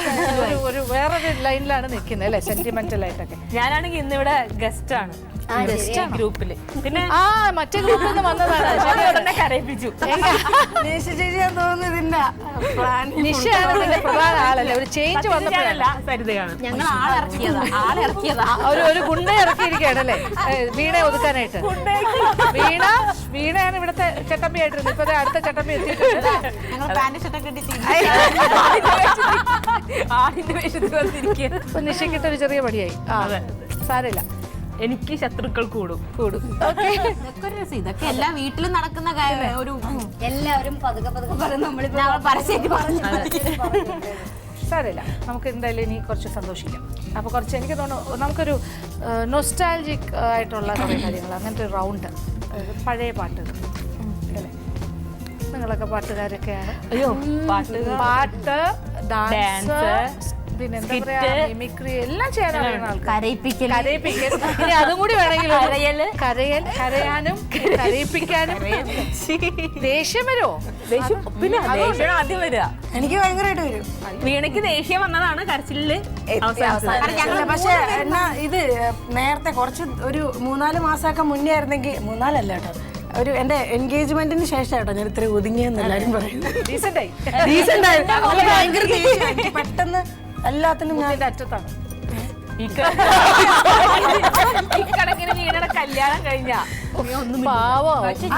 ഒരു വേറൊരു ലൈനിലാണ് നിൽക്കുന്നത് അല്ലേ, സെന്റിമെന്റൽ ആയിട്ടൊക്കെ. ഞാനാണെങ്കിൽ ഇന്നിവിടെ ഗസ്റ്റ് ആണ് ഗ്രൂപ്പില്. പിന്നെ മറ്റേ ഗ്രൂപ്പിൽ നിന്ന് വന്നതാണ്. കരയിപ്പിച്ചു. നിഷയാണ് ഇതിന്റെ പ്രധാന ആളല്ലേ. ഒരു ചേഞ്ച് വന്നപ്പോഴല്ല സരിതയാണ്. ഞങ്ങൾ ആളിറക്കിയതാ ഒരു ഗുണ്ട ഇറക്കിയിരിക്കുകയാണല്ലേ വീണ ഒതുക്കാനായിട്ട്. വീണയാണ് ഇവിടുത്തെ ചട്ടമ്പി ആയിട്ടിരുന്നത്. ഇപ്പൊ അടുത്ത ചട്ടമ്പി എത്തിയിട്ടുണ്ട്. ഞങ്ങൾ പാന്റ് ഷർട്ടൊക്കെ ഇപ്പൊ നിഷയ്ക്കിട്ടൊരു ചെറിയ പടിയായി. സാരമില്ല, എനിക്ക് ശത്രുക്കൾ കൂടും. ഇതൊക്കെ എല്ലാ വീട്ടിലും നടക്കുന്ന ഒരു എല്ലാവരും പതുക്കെ പറയും. നമ്മൾ പരസ്യമായിട്ട് പറഞ്ഞു. സാരമില്ല, നമുക്ക് എന്തായാലും ഇനി കുറച്ച് സന്തോഷിക്കാം. അപ്പോൾ കുറച്ച് എനിക്ക് തോന്നുന്നു നമുക്കൊരു നൊസ്റ്റാൾജിക് ആയിട്ടുള്ള കുറേ കാര്യങ്ങൾ, അങ്ങനത്തെ ഒരു റൗണ്ട്, പഴയ പാട്ടുകൾ അല്ലേ. നിങ്ങളൊക്കെ പാട്ടുകാരൊക്കെയാണ്. അയ്യോ, പാട്ട്, ഡാൻസ്, പിന്നെ എന്താ പറയാ, മിമിക്രി എല്ലാം ചെയ്യാൻ അറിയുന്ന ആൾക്കാർ. കരയിപ്പിക്കൽ. ഇനി അതും കൂടി വേണമെങ്കിൽ കരയാനും കരയിപ്പിക്കാനും. ദേഷ്യം വരുമോ? പിന്നെ ദേഷ്യം ആദ്യം വരിക. എനിക്ക് ഭയങ്കരമായിട്ട് വരും. വീണയ്ക്ക് ദേഷ്യം വന്നതാണ് കരച്ചിലില് അവസാനം. പക്ഷെ എന്നാ ഇത് നേരത്തെ കുറച്ച് ഒരു 3-4 മാസമൊക്കെ മുന്നേ ആയിരുന്നെങ്കിൽ, 3-4 കേട്ടോ, ഒരു എന്റെ എൻഗേജ്മെന്റിന് ശേഷം കേട്ടോ ഞാൻ ഇത്ര ഒതുങ്ങിയെന്ന് എല്ലാരും പറയുന്നത്. ഡീസന്റ് ആയി ഭയങ്കര ദേഷ്യം. പെട്ടെന്ന് എല്ലാത്തിനും ഞാൻ അറ്റത്താണ്. ഈ കണക്കിന് വീണയുടെ കല്യാണം കഴിഞ്ഞാ പാവോ. പക്ഷെ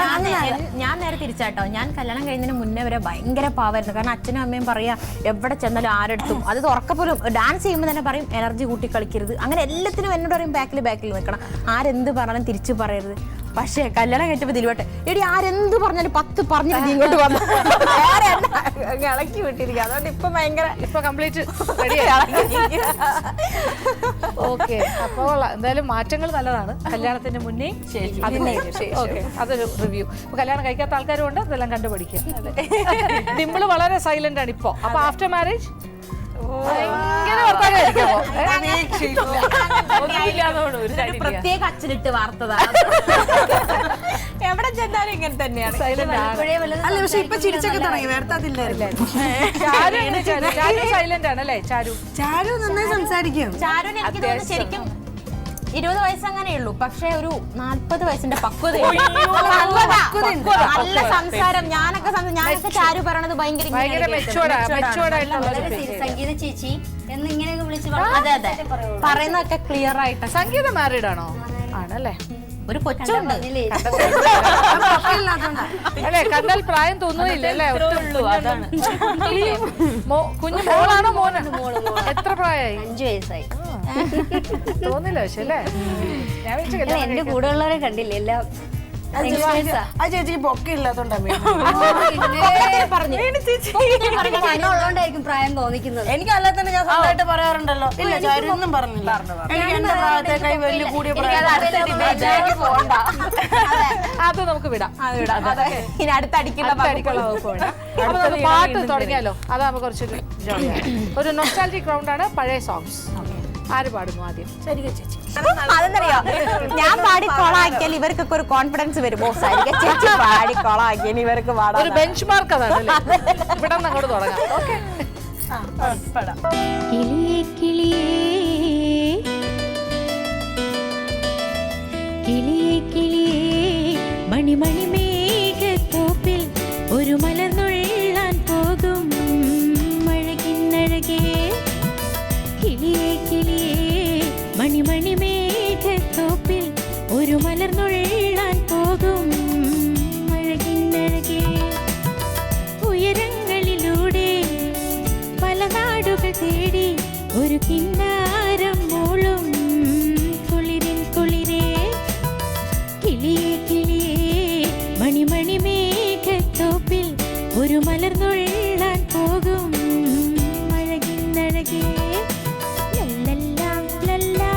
ഞാൻ നേരെ തിരിച്ചാട്ടോ. ഞാൻ കല്യാണം കഴിയുന്നതിന് മുന്നേ വരെ ഭയങ്കര പാവായിരുന്നു. കാരണം അച്ഛനും അമ്മയും പറയാ എവിടെ ചെന്നാലും ആരെടുത്തും, അത് ഉറക്കപ്പോലും ഡാൻസ് ചെയ്യുമ്പോൾ തന്നെ പറയും എനർജി കൂട്ടി കളിക്കരുത്, അങ്ങനെ എല്ലാത്തിനും എന്നോട് പറയും ബാക്കിൽ നിൽക്കണം, ആരെന്ത് പറഞ്ഞാലും തിരിച്ചു പറയരുത്. പക്ഷേ കല്യാണം കഴിച്ചപ്പോൾ ദിലുവേട്ടൻ എടി ആരെന്ത് പറഞ്ഞാലും 10 പറഞ്ഞിട്ട് നീ ഇങ്ങോട്ട് വന്നു ഇളക്കി വിട്ടിരിക്കുക. അതുകൊണ്ട് ഇപ്പൊ ഭയങ്കര ഇപ്പൊ കംപ്ലീറ്റ് ഓക്കെ. അപ്പോൾ എന്തായാലും മാറ്റങ്ങൾ നല്ലതാണ്. കല്യാണത്തിന് മുന്നേ ഓക്കെ, അതൊരു റിവ്യൂ. ഇപ്പൊ കല്യാണം കഴിക്കാത്ത ആൾക്കാരും ഉണ്ട്, ഇതെല്ലാം കണ്ടുപഠിക്കുക. ഡിംപിള് വളരെ സൈലന്റ് ആണ് ഇപ്പൊ. അപ്പൊ ആഫ്റ്റർ മാരേജ് ഭയങ്കര വർത്തമാനമായിരിക്കുമോ? പ്രത്യേക അച്ഛനിട്ട് വാർത്തതാണ്. എവിടെ ചെന്നാലും ഇങ്ങനെ തന്നെയാണ്. അല്ല, പക്ഷെ ഇപ്പൊ ചിരിച്ചൊക്കെ തുടങ്ങി. നേരത്തെ അതില്ലായിരുന്നു. ചാരു സൈലന്റ് ആണ് അല്ലേ? ചാരു നന്നായി സംസാരിക്കും. ചാരുവിന് എനിക്ക് തോന്നുന്നു ശരിക്കും 20 വയസ്സങ്ങനെ ഉള്ളൂ, പക്ഷെ ഒരു 40 വയസ്സിന്റെ പക്വത, നല്ല സംസാരം. ഞാനൊക്കെ ചാരു പറയണത് ഭയങ്കര സംഗീത ചേച്ചി എന്നിങ്ങനെയൊക്കെ വിളിച്ച് അതെ അതെ പറയുന്നതൊക്കെ ക്ലിയർ ആയിട്ട്. സംഗീത മാരീഡ് ആണോ? ആണല്ലേ. ഒരു കൊച്ചുണ്ട് അല്ലേ? കണ്ടാൽ പ്രായം തോന്നുന്നില്ല അല്ലേ? അതാണ്. കുഞ്ഞു മോളാണോ മോന്? എത്ര പ്രായമായി? 5 വയസ്സായി. തോന്നില്ല പക്ഷെ അല്ലേ? ഞാൻ എന്റെ കൂടെ ഉള്ളവരെ കണ്ടില്ല, എല്ലാം ആ ചേച്ചിക്ക് പൊക്കെ ഇല്ലാത്തോണ്ടാണ് ഉള്ളതുകൊണ്ടായിരിക്കും പ്രായം തോന്നിക്കുന്നത്. എനിക്ക് അല്ലാതെ തന്നെ ഞാൻ സ്വന്തമായിട്ട് പറയാറുണ്ടല്ലോ. ഇല്ല, ചാരുവൊന്നും പറഞ്ഞില്ല. എനിക്ക് എന്റെ പ്രായത്തേക്കായി വലിയ കൂടിയ അത് നമുക്ക് വിടാം. ഇനി അടുത്തടിക്കുള്ള വകുപ്പ് വേണം. അപ്പൊ നമുക്ക് പാട്ട് തുടങ്ങിയാലോ? അതാകുമ്പോ കുറച്ചൊരു ഒരു നൊസ്റ്റാൾജിക് റൗണ്ട് ആണ്. പഴയ സോങ്സ് ആര് പാടുന്നു ആദ്യം? ശരിക്കും ചേച്ചി. അതെന്നറിയോ, ഞാൻ പാടി കൊളാക്കിയാൽ ഇവർക്കൊക്കെ ഒരു കോൺഫിഡൻസ് വരുമോ? ചേച്ചി പാടി കൊളാക്കിയാൽ ഇവർക്ക് പാടാം. ഒരു ബെഞ്ച് മാർക്ക് അതാണ്. ഇവിടെ നിന്ന് അങ്ങോട്ട് തുടങ്ങാം. ഓക്കെ, കിളിയേ കിളിയേ കിളിയേ കിളിയേ മണിമണി മേഘത്തോപ്പിൽ ഒരു മലർന്നുള്ളാൻ പോകും മഴകിന്നഴകേ. കിളിയേ കിളിയേ മണിമണി മേഘത്തോപ്പിൽ ഒരു മലർന്നുള്ളാൻ പോകും മഴകിന്നഴകേ. ഉയരങ്ങളിലൂടെ പല നാടുകൾ തേടി ഒരു കിന്നാരം മൂളും കുളിരിൻ കുളിരേ. കിളിയേ കിളിയേ മണിമണി മേഘത്തോപ്പിൽ ഒരു മലർന്നുള്ളാൻ പോകും മഴകിന്നഴകേ. ലല്ലല്ലാ ലല്ലാ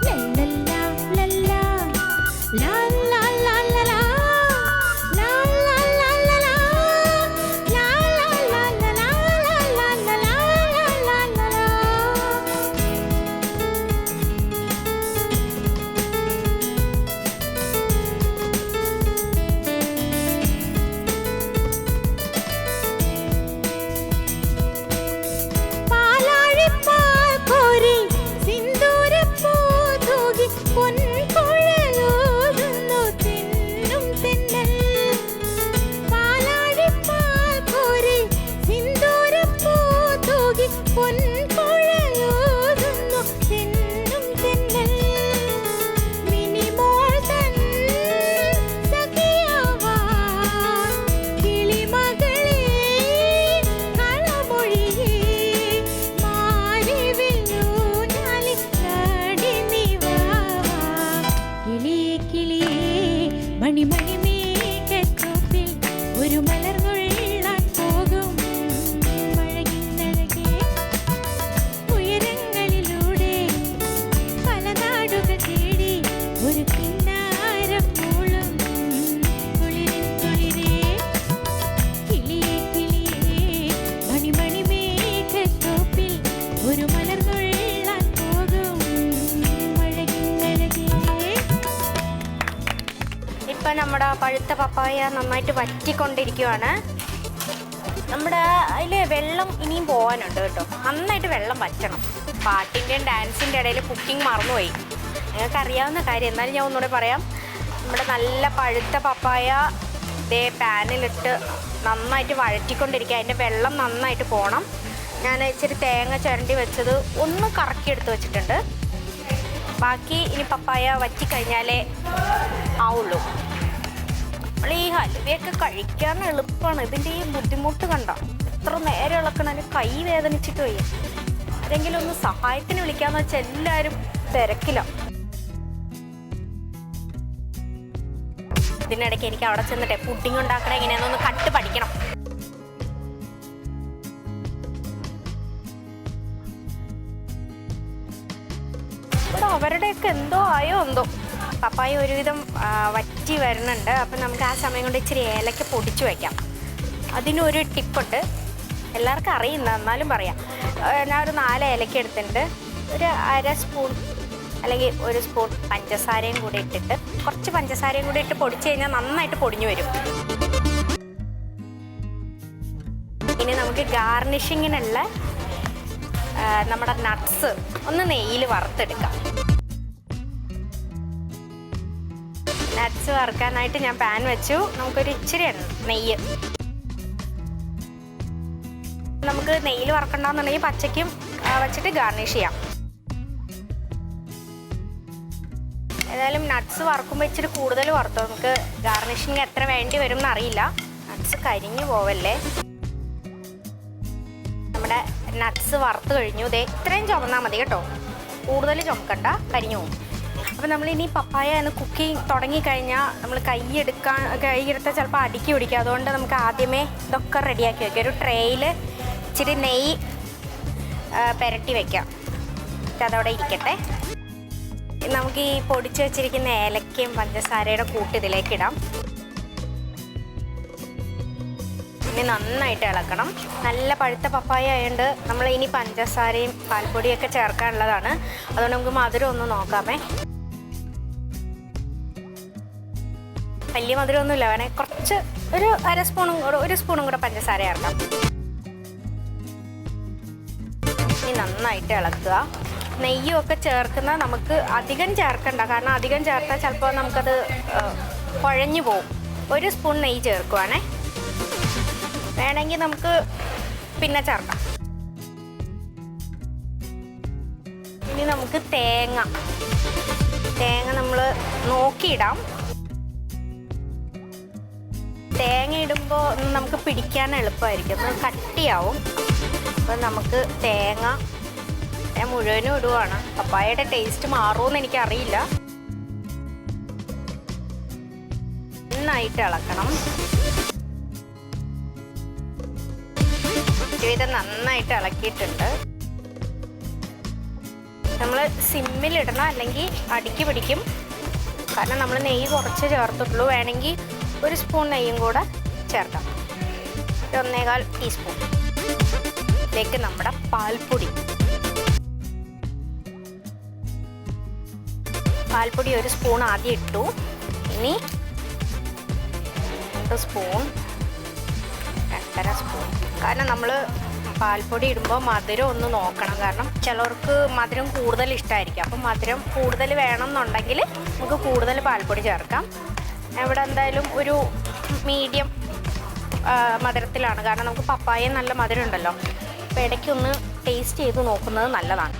ലല്ലല്ലാ ലല്ലാ ലാ ലാ ലാ ലാ ലാ ലാ ലാ ലാ ലാ ലാ ലാ ലാ ലാ ലാ ലാ ലാ ലാ ലാ. പഴുത്ത പപ്പായ നന്നായിട്ട് വറ്റിക്കൊണ്ടിരിക്കുവാണ്. നമ്മുടെ അതിൽ വെള്ളം ഇനിയും പോകാനുണ്ട് കേട്ടോ. നന്നായിട്ട് വെള്ളം വറ്റണം. പാട്ടിൻ്റെയും ഡാൻസിൻ്റെ ഇടയിൽ കുക്കിംഗ് മറന്നുപോയി. നിങ്ങൾക്ക് അറിയാവുന്ന കാര്യം, എന്നാലും ഞാൻ ഒന്നുകൂടെ പറയാം. നമ്മുടെ നല്ല പഴുത്ത പപ്പായ ഇതേ പാനിലിട്ട് നന്നായിട്ട് വഴറ്റിക്കൊണ്ടിരിക്കുക. അതിൻ്റെ വെള്ളം നന്നായിട്ട് പോകണം. ഞാൻ ഇച്ചിരി തേങ്ങ ചുരണ്ടി വെച്ചത് ഒന്ന് കറക്കിയെടുത്ത് വെച്ചിട്ടുണ്ട്. ബാക്കി ഇനി പപ്പായ വറ്റിക്കഴിഞ്ഞാലേ ആവുള്ളൂ. നമ്മൾ ഈ ഹലുവയൊക്കെ കഴിക്കാൻ എളുപ്പമാണ്. ഇതിൻ്റെ ഈ ബുദ്ധിമുട്ട് കണ്ട എത്ര നേരം ഇളക്കണം. കൈ വേദനിച്ചിട്ട് വയ്യ. ആരെങ്കിലും ഒന്ന് സഹായത്തിന് വിളിക്കാന്ന് വെച്ചാൽ എല്ലാവരും തിരക്കിലാണ്. ഇതിനിടയ്ക്ക് എനിക്ക് അവിടെ ചെന്നിട്ടേ പുഡിങ് ഉണ്ടാക്കണ എങ്ങനെയാണെന്നൊന്ന് കട്ട് പഠിക്കണം. ഇവിടെ അവരുടെയൊക്കെ എന്തോ ആയോ എന്തോ. പപ്പായ ഒരുവിധം വറ്റി വരുന്നുണ്ട്. അപ്പം നമുക്ക് ആ സമയം കൊണ്ട് ഇച്ചിരി ഏലക്ക പൊടിച്ച് വയ്ക്കാം. അതിനൊരു ടിപ്പുണ്ട്, എല്ലാവർക്കും അറിയുന്ന, എന്നാലും പറയാം. ഞാനൊരു 4 ഏലക്ക എടുത്തിട്ടുണ്ട്. ഒരു 1/2 സ്പൂൺ അല്ലെങ്കിൽ 1 സ്പൂൺ പഞ്ചസാരയും കൂടി ഇട്ടിട്ട്, കുറച്ച് പഞ്ചസാരയും കൂടി ഇട്ട് പൊടിച്ച് കഴിഞ്ഞാൽ നന്നായിട്ട് പൊടിഞ്ഞു വരും. ഇനി നമുക്ക് ഗാർണിഷിങ്ങിനുള്ള നമ്മുടെ നട്ട്സ് ഒന്ന് നെയ്യിൽ വറുത്തെടുക്കാം. നട്ട്സ് വറുക്കാനായിട്ട് ഞാൻ പാൻ വെച്ചു. നമുക്കൊരു ഇച്ചിരി നെയ്യ്. നമുക്ക് നെയ്യിൽ വറക്കണ്ടെന്നുണ്ടെങ്കിൽ പച്ചയ്ക്കും വെച്ചിട്ട് ഗാർണിഷ് ചെയ്യാം. ഏതായാലും നട്ട്സ് വറക്കുമ്പോൾ ഇച്ചിരി കൂടുതൽ വറുത്തോ. നമുക്ക് ഗാർണിഷിങ് എത്ര വേണ്ടി വരും എന്നറിയില്ല. നട്ട്സ് കരിഞ്ഞു പോവല്ലേ. നമ്മുടെ നട്ട്സ് വറുത്ത് കഴിഞ്ഞു. ഇതേ ഇത്രയും ചുമന്നാൽ മതി കേട്ടോ, കൂടുതൽ ചുമക്കണ്ട, കരിഞ്ഞു പോകും. അപ്പോൾ നമ്മളിനി പപ്പായ എന്ന് കുക്കിങ് തുടങ്ങിക്കഴിഞ്ഞാൽ നമ്മൾ കൈയെടുത്താൽ ചിലപ്പോൾ അടുക്കി പിടിക്കുക. അതുകൊണ്ട് നമുക്ക് ആദ്യമേ ഇതൊക്കെ റെഡിയാക്കി വയ്ക്കാം. ഒരു ട്രേയിൽ ഇച്ചിരി നെയ്യ് പുരട്ടി വയ്ക്കാം. അതവിടെ ഇരിക്കട്ടെ. നമുക്ക് ഈ പൊടിച്ച് വെച്ചിരിക്കുന്ന ഏലക്കയും പഞ്ചസാരയുടെ കൂട്ട് ഇതിലേക്ക് ഇടാം. ഇനി നന്നായിട്ട് ഇളക്കണം. നല്ല പഴുത്ത പപ്പായ ആയതുകൊണ്ട് നമ്മൾ ഇനി പഞ്ചസാരയും പാൽപ്പൊടിയൊക്കെ ചേർക്കാനുള്ളതാണ്. അതുകൊണ്ട് നമുക്ക് മധുരം ഒന്ന് നോക്കാമേ. വലിയ മധുരമൊന്നുമില്ല, വേണേ കുറച്ച് ഒരു 1 സ്പൂണും കൂടെ പഞ്ചസാര ചേർക്കാം. ഇനി നന്നായിട്ട് ഇളക്കുക. നെയ്യും ഒക്കെ ചേർക്കുന്ന നമുക്ക് അധികം ചേർക്കണ്ട, കാരണം അധികം ചേർത്താൽ ചിലപ്പോൾ നമുക്കത് കുഴഞ്ഞു പോകും. 1 സ്പൂൺ നെയ്യ് ചേർക്കുവാണേ. വേണമെങ്കിൽ നമുക്ക് പിന്നെ ചേർക്കാം. ഇനി നമുക്ക് തേങ്ങ നമ്മൾ നോക്കിയിടാം. തേങ്ങ ഇടുമ്പോൾ നമുക്ക് പിടിക്കാൻ എളുപ്പമായിരിക്കും, അത് കട്ടിയാവും. അപ്പോൾ നമുക്ക് തേങ്ങ ഞാൻ മുഴുവനും ഇടുവാണ്. പപ്പായയുടെ ടേസ്റ്റ് മാറുമെന്ന് എനിക്കറിയില്ല. നന്നായിട്ട് ഇളക്കണം. ഇത് നന്നായിട്ട് ഇളക്കിയിട്ടുണ്ട്. നമ്മൾ സിമ്മിലിടണം, അല്ലെങ്കിൽ അടിക്ക് പിടിക്കും. കാരണം നമ്മൾ നെയ്യ് കുറച്ച് ചേർത്തിട്ടുള്ളൂ. വേണമെങ്കിൽ 1 സ്പൂൺ നെയ്യും കൂടെ ചേർക്കാം. 1.25 ടീസ്പൂൺ. ഇതിലേക്ക് നമ്മുടെ പാൽപ്പൊടി 1 സ്പൂൺ ആദ്യം ഇട്ടു. ഇനി 2 സ്പൂൺ, 2.5 സ്പൂൺ. കാരണം നമ്മൾ പാൽപ്പൊടി ഇടുമ്പോൾ മധുരം ഒന്ന് നോക്കണം. കാരണം ചിലർക്ക് മധുരം കൂടുതൽ ഇഷ്ടമായിരിക്കും. അപ്പം മധുരം കൂടുതൽ വേണമെന്നുണ്ടെങ്കിൽ നമുക്ക് കൂടുതൽ പാൽപ്പൊടി ചേർക്കാം. ഇവിടെ എന്തായാലും ഒരു മീഡിയം മധുരത്തിലാണ്. കാരണം നമുക്ക് പപ്പായ നല്ല മധുരം ഉണ്ടല്ലോ. അപ്പോൾ ഇടയ്ക്കൊന്ന് ടേസ്റ്റ് ചെയ്ത് നോക്കുന്നത് നല്ലതാണ്.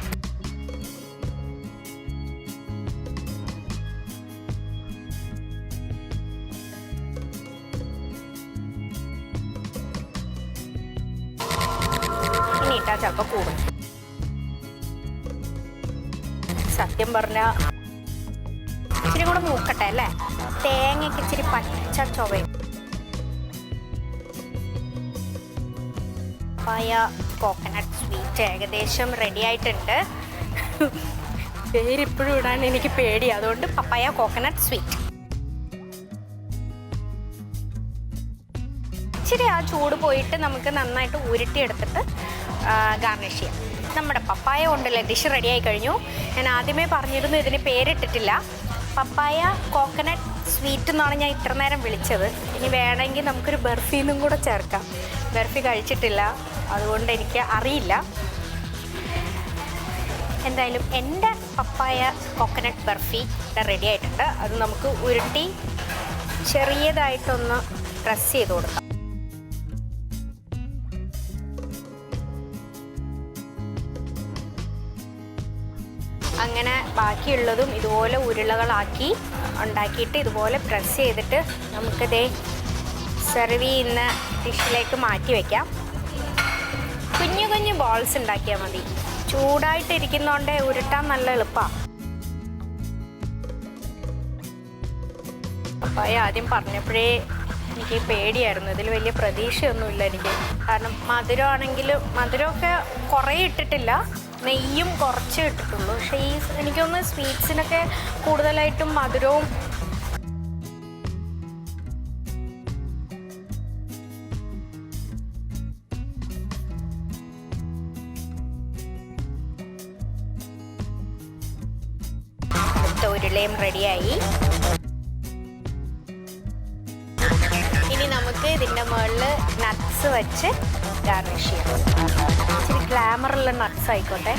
ഇനി ഇട്ടാൽ ചിലപ്പോൾ കൂടും. സത്യം പറഞ്ഞാൽ ഇച്ചിരി കൂടെ മൂക്കട്ടെ അല്ലേ. തേങ്ങയ്ക്ക് ഇച്ചിരി പച്ച ചൊവയും. പപ്പായ കോക്കനട്ട് സ്വീറ്റ് ഏകദേശം റെഡി ആയിട്ടുണ്ട്. പേരിപ്പോഴും ഇടാൻ എനിക്ക് പേടി, അതുകൊണ്ട് പപ്പായ കോക്കനട്ട് സ്വീറ്റ്. ഇച്ചിരി ആ ചൂട് പോയിട്ട് നമുക്ക് നന്നായിട്ട് ഉരുട്ടിയെടുത്തിട്ട് ഗാർണിഷ് ചെയ്യാം. നമ്മുടെ പപ്പായ കൊണ്ടല്ലേ ഡിഷ് റെഡി ആയി കഴിഞ്ഞു. ഞാൻ ആദ്യമേ പറഞ്ഞിരുന്നു ഇതിന് പേരിട്ടിട്ടില്ല. പപ്പായ കോക്കനട്ട് സ്വീറ്റ് എന്നാണ് ഞാൻ ഇത്ര നേരം വിളിച്ചത്. ഇനി വേണമെങ്കിൽ നമുക്കൊരു ബർഫിന്നും കൂടെ ചേർക്കാം. ബർഫി കഴിച്ചിട്ടില്ല, അതുകൊണ്ട് എനിക്ക് അറിയില്ല. എന്തായാലും എൻ്റെ പപ്പായ കോക്കനട്ട് ബർഫി റെഡി ആയിട്ടുണ്ട്. അത് നമുക്ക് ഉരുട്ടി ചെറിയതായിട്ടൊന്ന് പ്രസ് ചെയ്ത് കൊടുക്കാം. അങ്ങനെ ബാക്കിയുള്ളതും ഇതുപോലെ ഉരുളകളാക്കി ഉണ്ടാക്കിയിട്ട് ഇതുപോലെ പ്രസ് ചെയ്തിട്ട് നമുക്കിതേ സെർവ് ചെയ്യുന്ന ഡിഷിലേക്ക് മാറ്റി വയ്ക്കാം. കുഞ്ഞു കുഞ്ഞു ബോൾസ് ഉണ്ടാക്കിയാൽ മതി. ചൂടായിട്ടിരിക്കുന്നതുകൊണ്ട് ഉരുട്ടാൻ നല്ല എളുപ്പമാണ്. പപ്പായ ആദ്യം പറഞ്ഞപ്പോഴേ എനിക്ക് പേടിയായിരുന്നു. ഇതിൽ വലിയ പ്രതീക്ഷയൊന്നുമില്ല എനിക്ക്. കാരണം മധുരമൊക്കെ കുറേ ഇട്ടിട്ടില്ല, നെയ്യും കുറച്ചേ ഇട്ടിട്ടുള്ളൂ. പക്ഷേ എനിക്കൊന്ന് സ്വീറ്റ്സിനൊക്കെ കൂടുതലായിട്ടും മധുരവും ഉരുളയും റെഡിയായി. ഇനി നമുക്ക് ഇതിൻ്റെ മുകളിൽ നട്ട്സ് വെച്ച് ഗാർണിഷ് ചെയ്യാം. ഇച്ചിരി ഗ്ലാമറുള്ള നട്ട്സ് ആയിക്കോട്ടെ.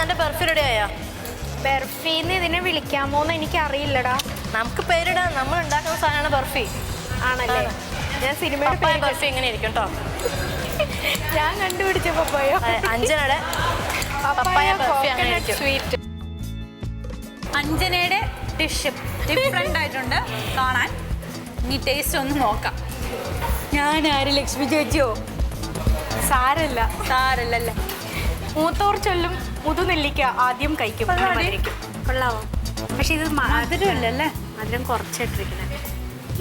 നിന്റെ ബർഫി റെഡി ആയോ? ബർഫിന്ന് ഇതിനെ വിളിക്കാമോന്ന് എനിക്കറിയില്ലടാ. നമുക്ക് പേരിടാം. നമ്മൾ ഉണ്ടാക്കുന്ന സാധനമാണ് ബർഫി. ആണല്ലേ? ഞാൻ സിനിമയുടെ പപ്പായ ബർഫി എങ്ങനെ ഇരിക്കും കേട്ടോ. ഞാൻ കണ്ടുപിടിച്ച പപ്പായ. അഞ്ജനയുടെ പപ്പായ ബർഫി അങ്ങനെ ഇരിക്കും. സ്വീറ്റ്. അഞ്ജനയുടെ ഡിഷ് ഡിഫറെൻ്റ് ആയിട്ടുണ്ട് കാണാൻ. ഇനി ടേസ്റ്റ് ഒന്ന് നോക്കാം. ഞാൻ ആര്, ലക്ഷ്മി ചേച്ചിയോ? സാരല്ലല്ലേ. മൂത്തോർ ചൊല്ലും മുതുനെല്ലിക്ക ആദ്യം കഴിക്കും. കൊള്ളാവോ? പക്ഷെ ഇത് മധുരമല്ലേ? മധുരം കുറച്ചിട്ടിരിക്കുന്നത്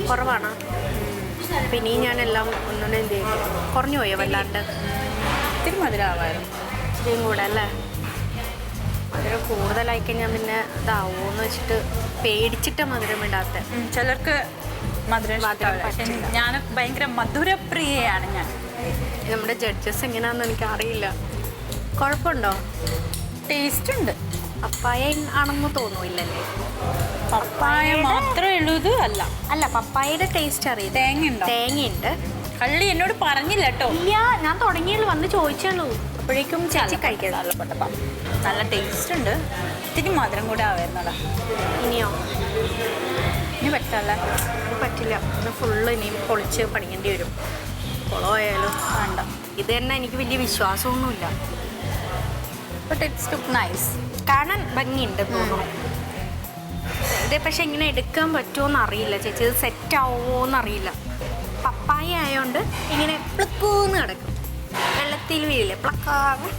കുറവാണ്. പിന്നെ ഞാനെല്ലാം ഒന്നുകൂടെ എന്ത് ചെയ്യും, കുറഞ്ഞു പോയോ വല്ലാണ്ട്? ഇത്തിരി മധുരമാവായിരുന്നു. ഇത്രയും കൂടെ അല്ലേ? മധുരം കൂടുതലായി കഴിഞ്ഞാൽ പിന്നെ ഇതാവോന്ന് വെച്ചിട്ട് പേടിച്ചിട്ട് മധുരം ഇടാത്ത. ചിലർക്ക് മധുരം ഞാൻ ഭയങ്കര മധുരപ്രിയയാണ്. ഞാൻ നമ്മുടെ ജഡ്ജസ് എങ്ങനെയാണെന്ന് എനിക്ക് അറിയില്ല. കുഴപ്പമുണ്ടോ? ടേസ്റ്റ് ഉണ്ട്. പപ്പായ ആണെന്ന് തോന്നുന്നില്ലല്ലേ? പപ്പായ മാത്രമേ ഉള്ളൂ. അല്ല പപ്പായയുടെ ടേസ്റ്റ് അറിയാം. തേങ്ങയുണ്ട്. കള്ളി എന്നോട് പറഞ്ഞില്ല കേട്ടോ. ഇല്ല, ഞാൻ തുടങ്ങിയുള്ളൂ, വന്ന് ചോദിച്ചുള്ളൂ. അപ്പോഴേക്കും ചേച്ചി കഴിക്കണം. നല്ല ടേസ്റ്റ് ഉണ്ട്. ഇത്തിരി മധുരം കൂടെ ആവായിരുന്നടാ. ഇനിയോ? ഇനി പറ്റല്ല. ഇത് പറ്റില്ല. ഇത് ഫുള്ള് ഇനിയും പൊളിച്ച് പണിയേണ്ടി വരും. കുളമായാലും വേണ്ട. ഇത് തന്നെ എനിക്ക് വലിയ വിശ്വാസമൊന്നുമില്ല. But it's look nice. കാണാൻ ഭംഗിയുണ്ട് തോന്നുന്നു. ഇത് പക്ഷെ ഇങ്ങനെ എടുക്കാൻ പറ്റുമോയെന്ന് അറിയില്ല ചേച്ചി. ഇത് സെറ്റ് ആവുമോയെന്ന് അറിയില്ല. പപ്പായ ആയതുകൊണ്ട് ഇങ്ങനെ പ്ലക്കൂന്ന് കിടക്കും, വെള്ളത്തിൽ വീഴില്ലേ പ്ലക്കാന്ന്.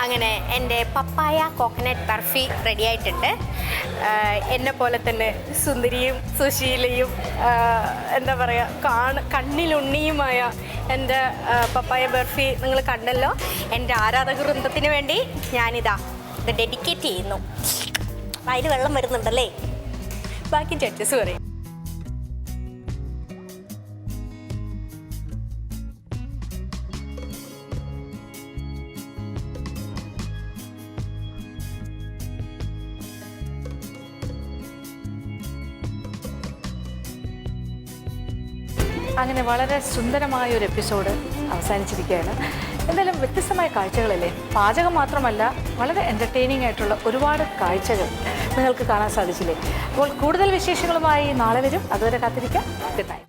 അങ്ങനെ എൻ്റെ പപ്പായ കോക്കനട്ട് ബർഫി റെഡി ആയിട്ടുണ്ട്. എന്നെ പോലെ തന്നെ സുന്ദരിയും സുശീലയും എന്താ പറയുക കണ്ണിലുണ്ണിയുമായ എൻ്റെ പപ്പായ ബർഫി നിങ്ങൾ കണ്ടല്ലോ. എൻ്റെ ആരാധക വൃന്ദത്തിന് വേണ്ടി ഞാനിത് ഡെഡിക്കേറ്റ് ചെയ്യുന്നു. അതിൽ വെള്ളം വരുന്നുണ്ടല്ലേ? ബാക്കി ജഡ്ജസ് പറയും. അങ്ങനെ വളരെ സുന്ദരമായ ഒരു എപ്പിസോഡ് അവസാനിച്ചിരിക്കുകയാണ്. എന്തായാലും വ്യത്യസ്തമായ കാഴ്ചകളല്ലേ? പാചകം മാത്രമല്ല, വളരെ എൻ്റർടൈനിങ് ആയിട്ടുള്ള ഒരുപാട് കാഴ്ചകൾ നിങ്ങൾക്ക് കാണാൻ സാധിച്ചില്ലേ? അപ്പോൾ കൂടുതൽ വിശേഷങ്ങളുമായി നാളെ വരും. അതുവരെ കാത്തിരിക്കാം. Good night.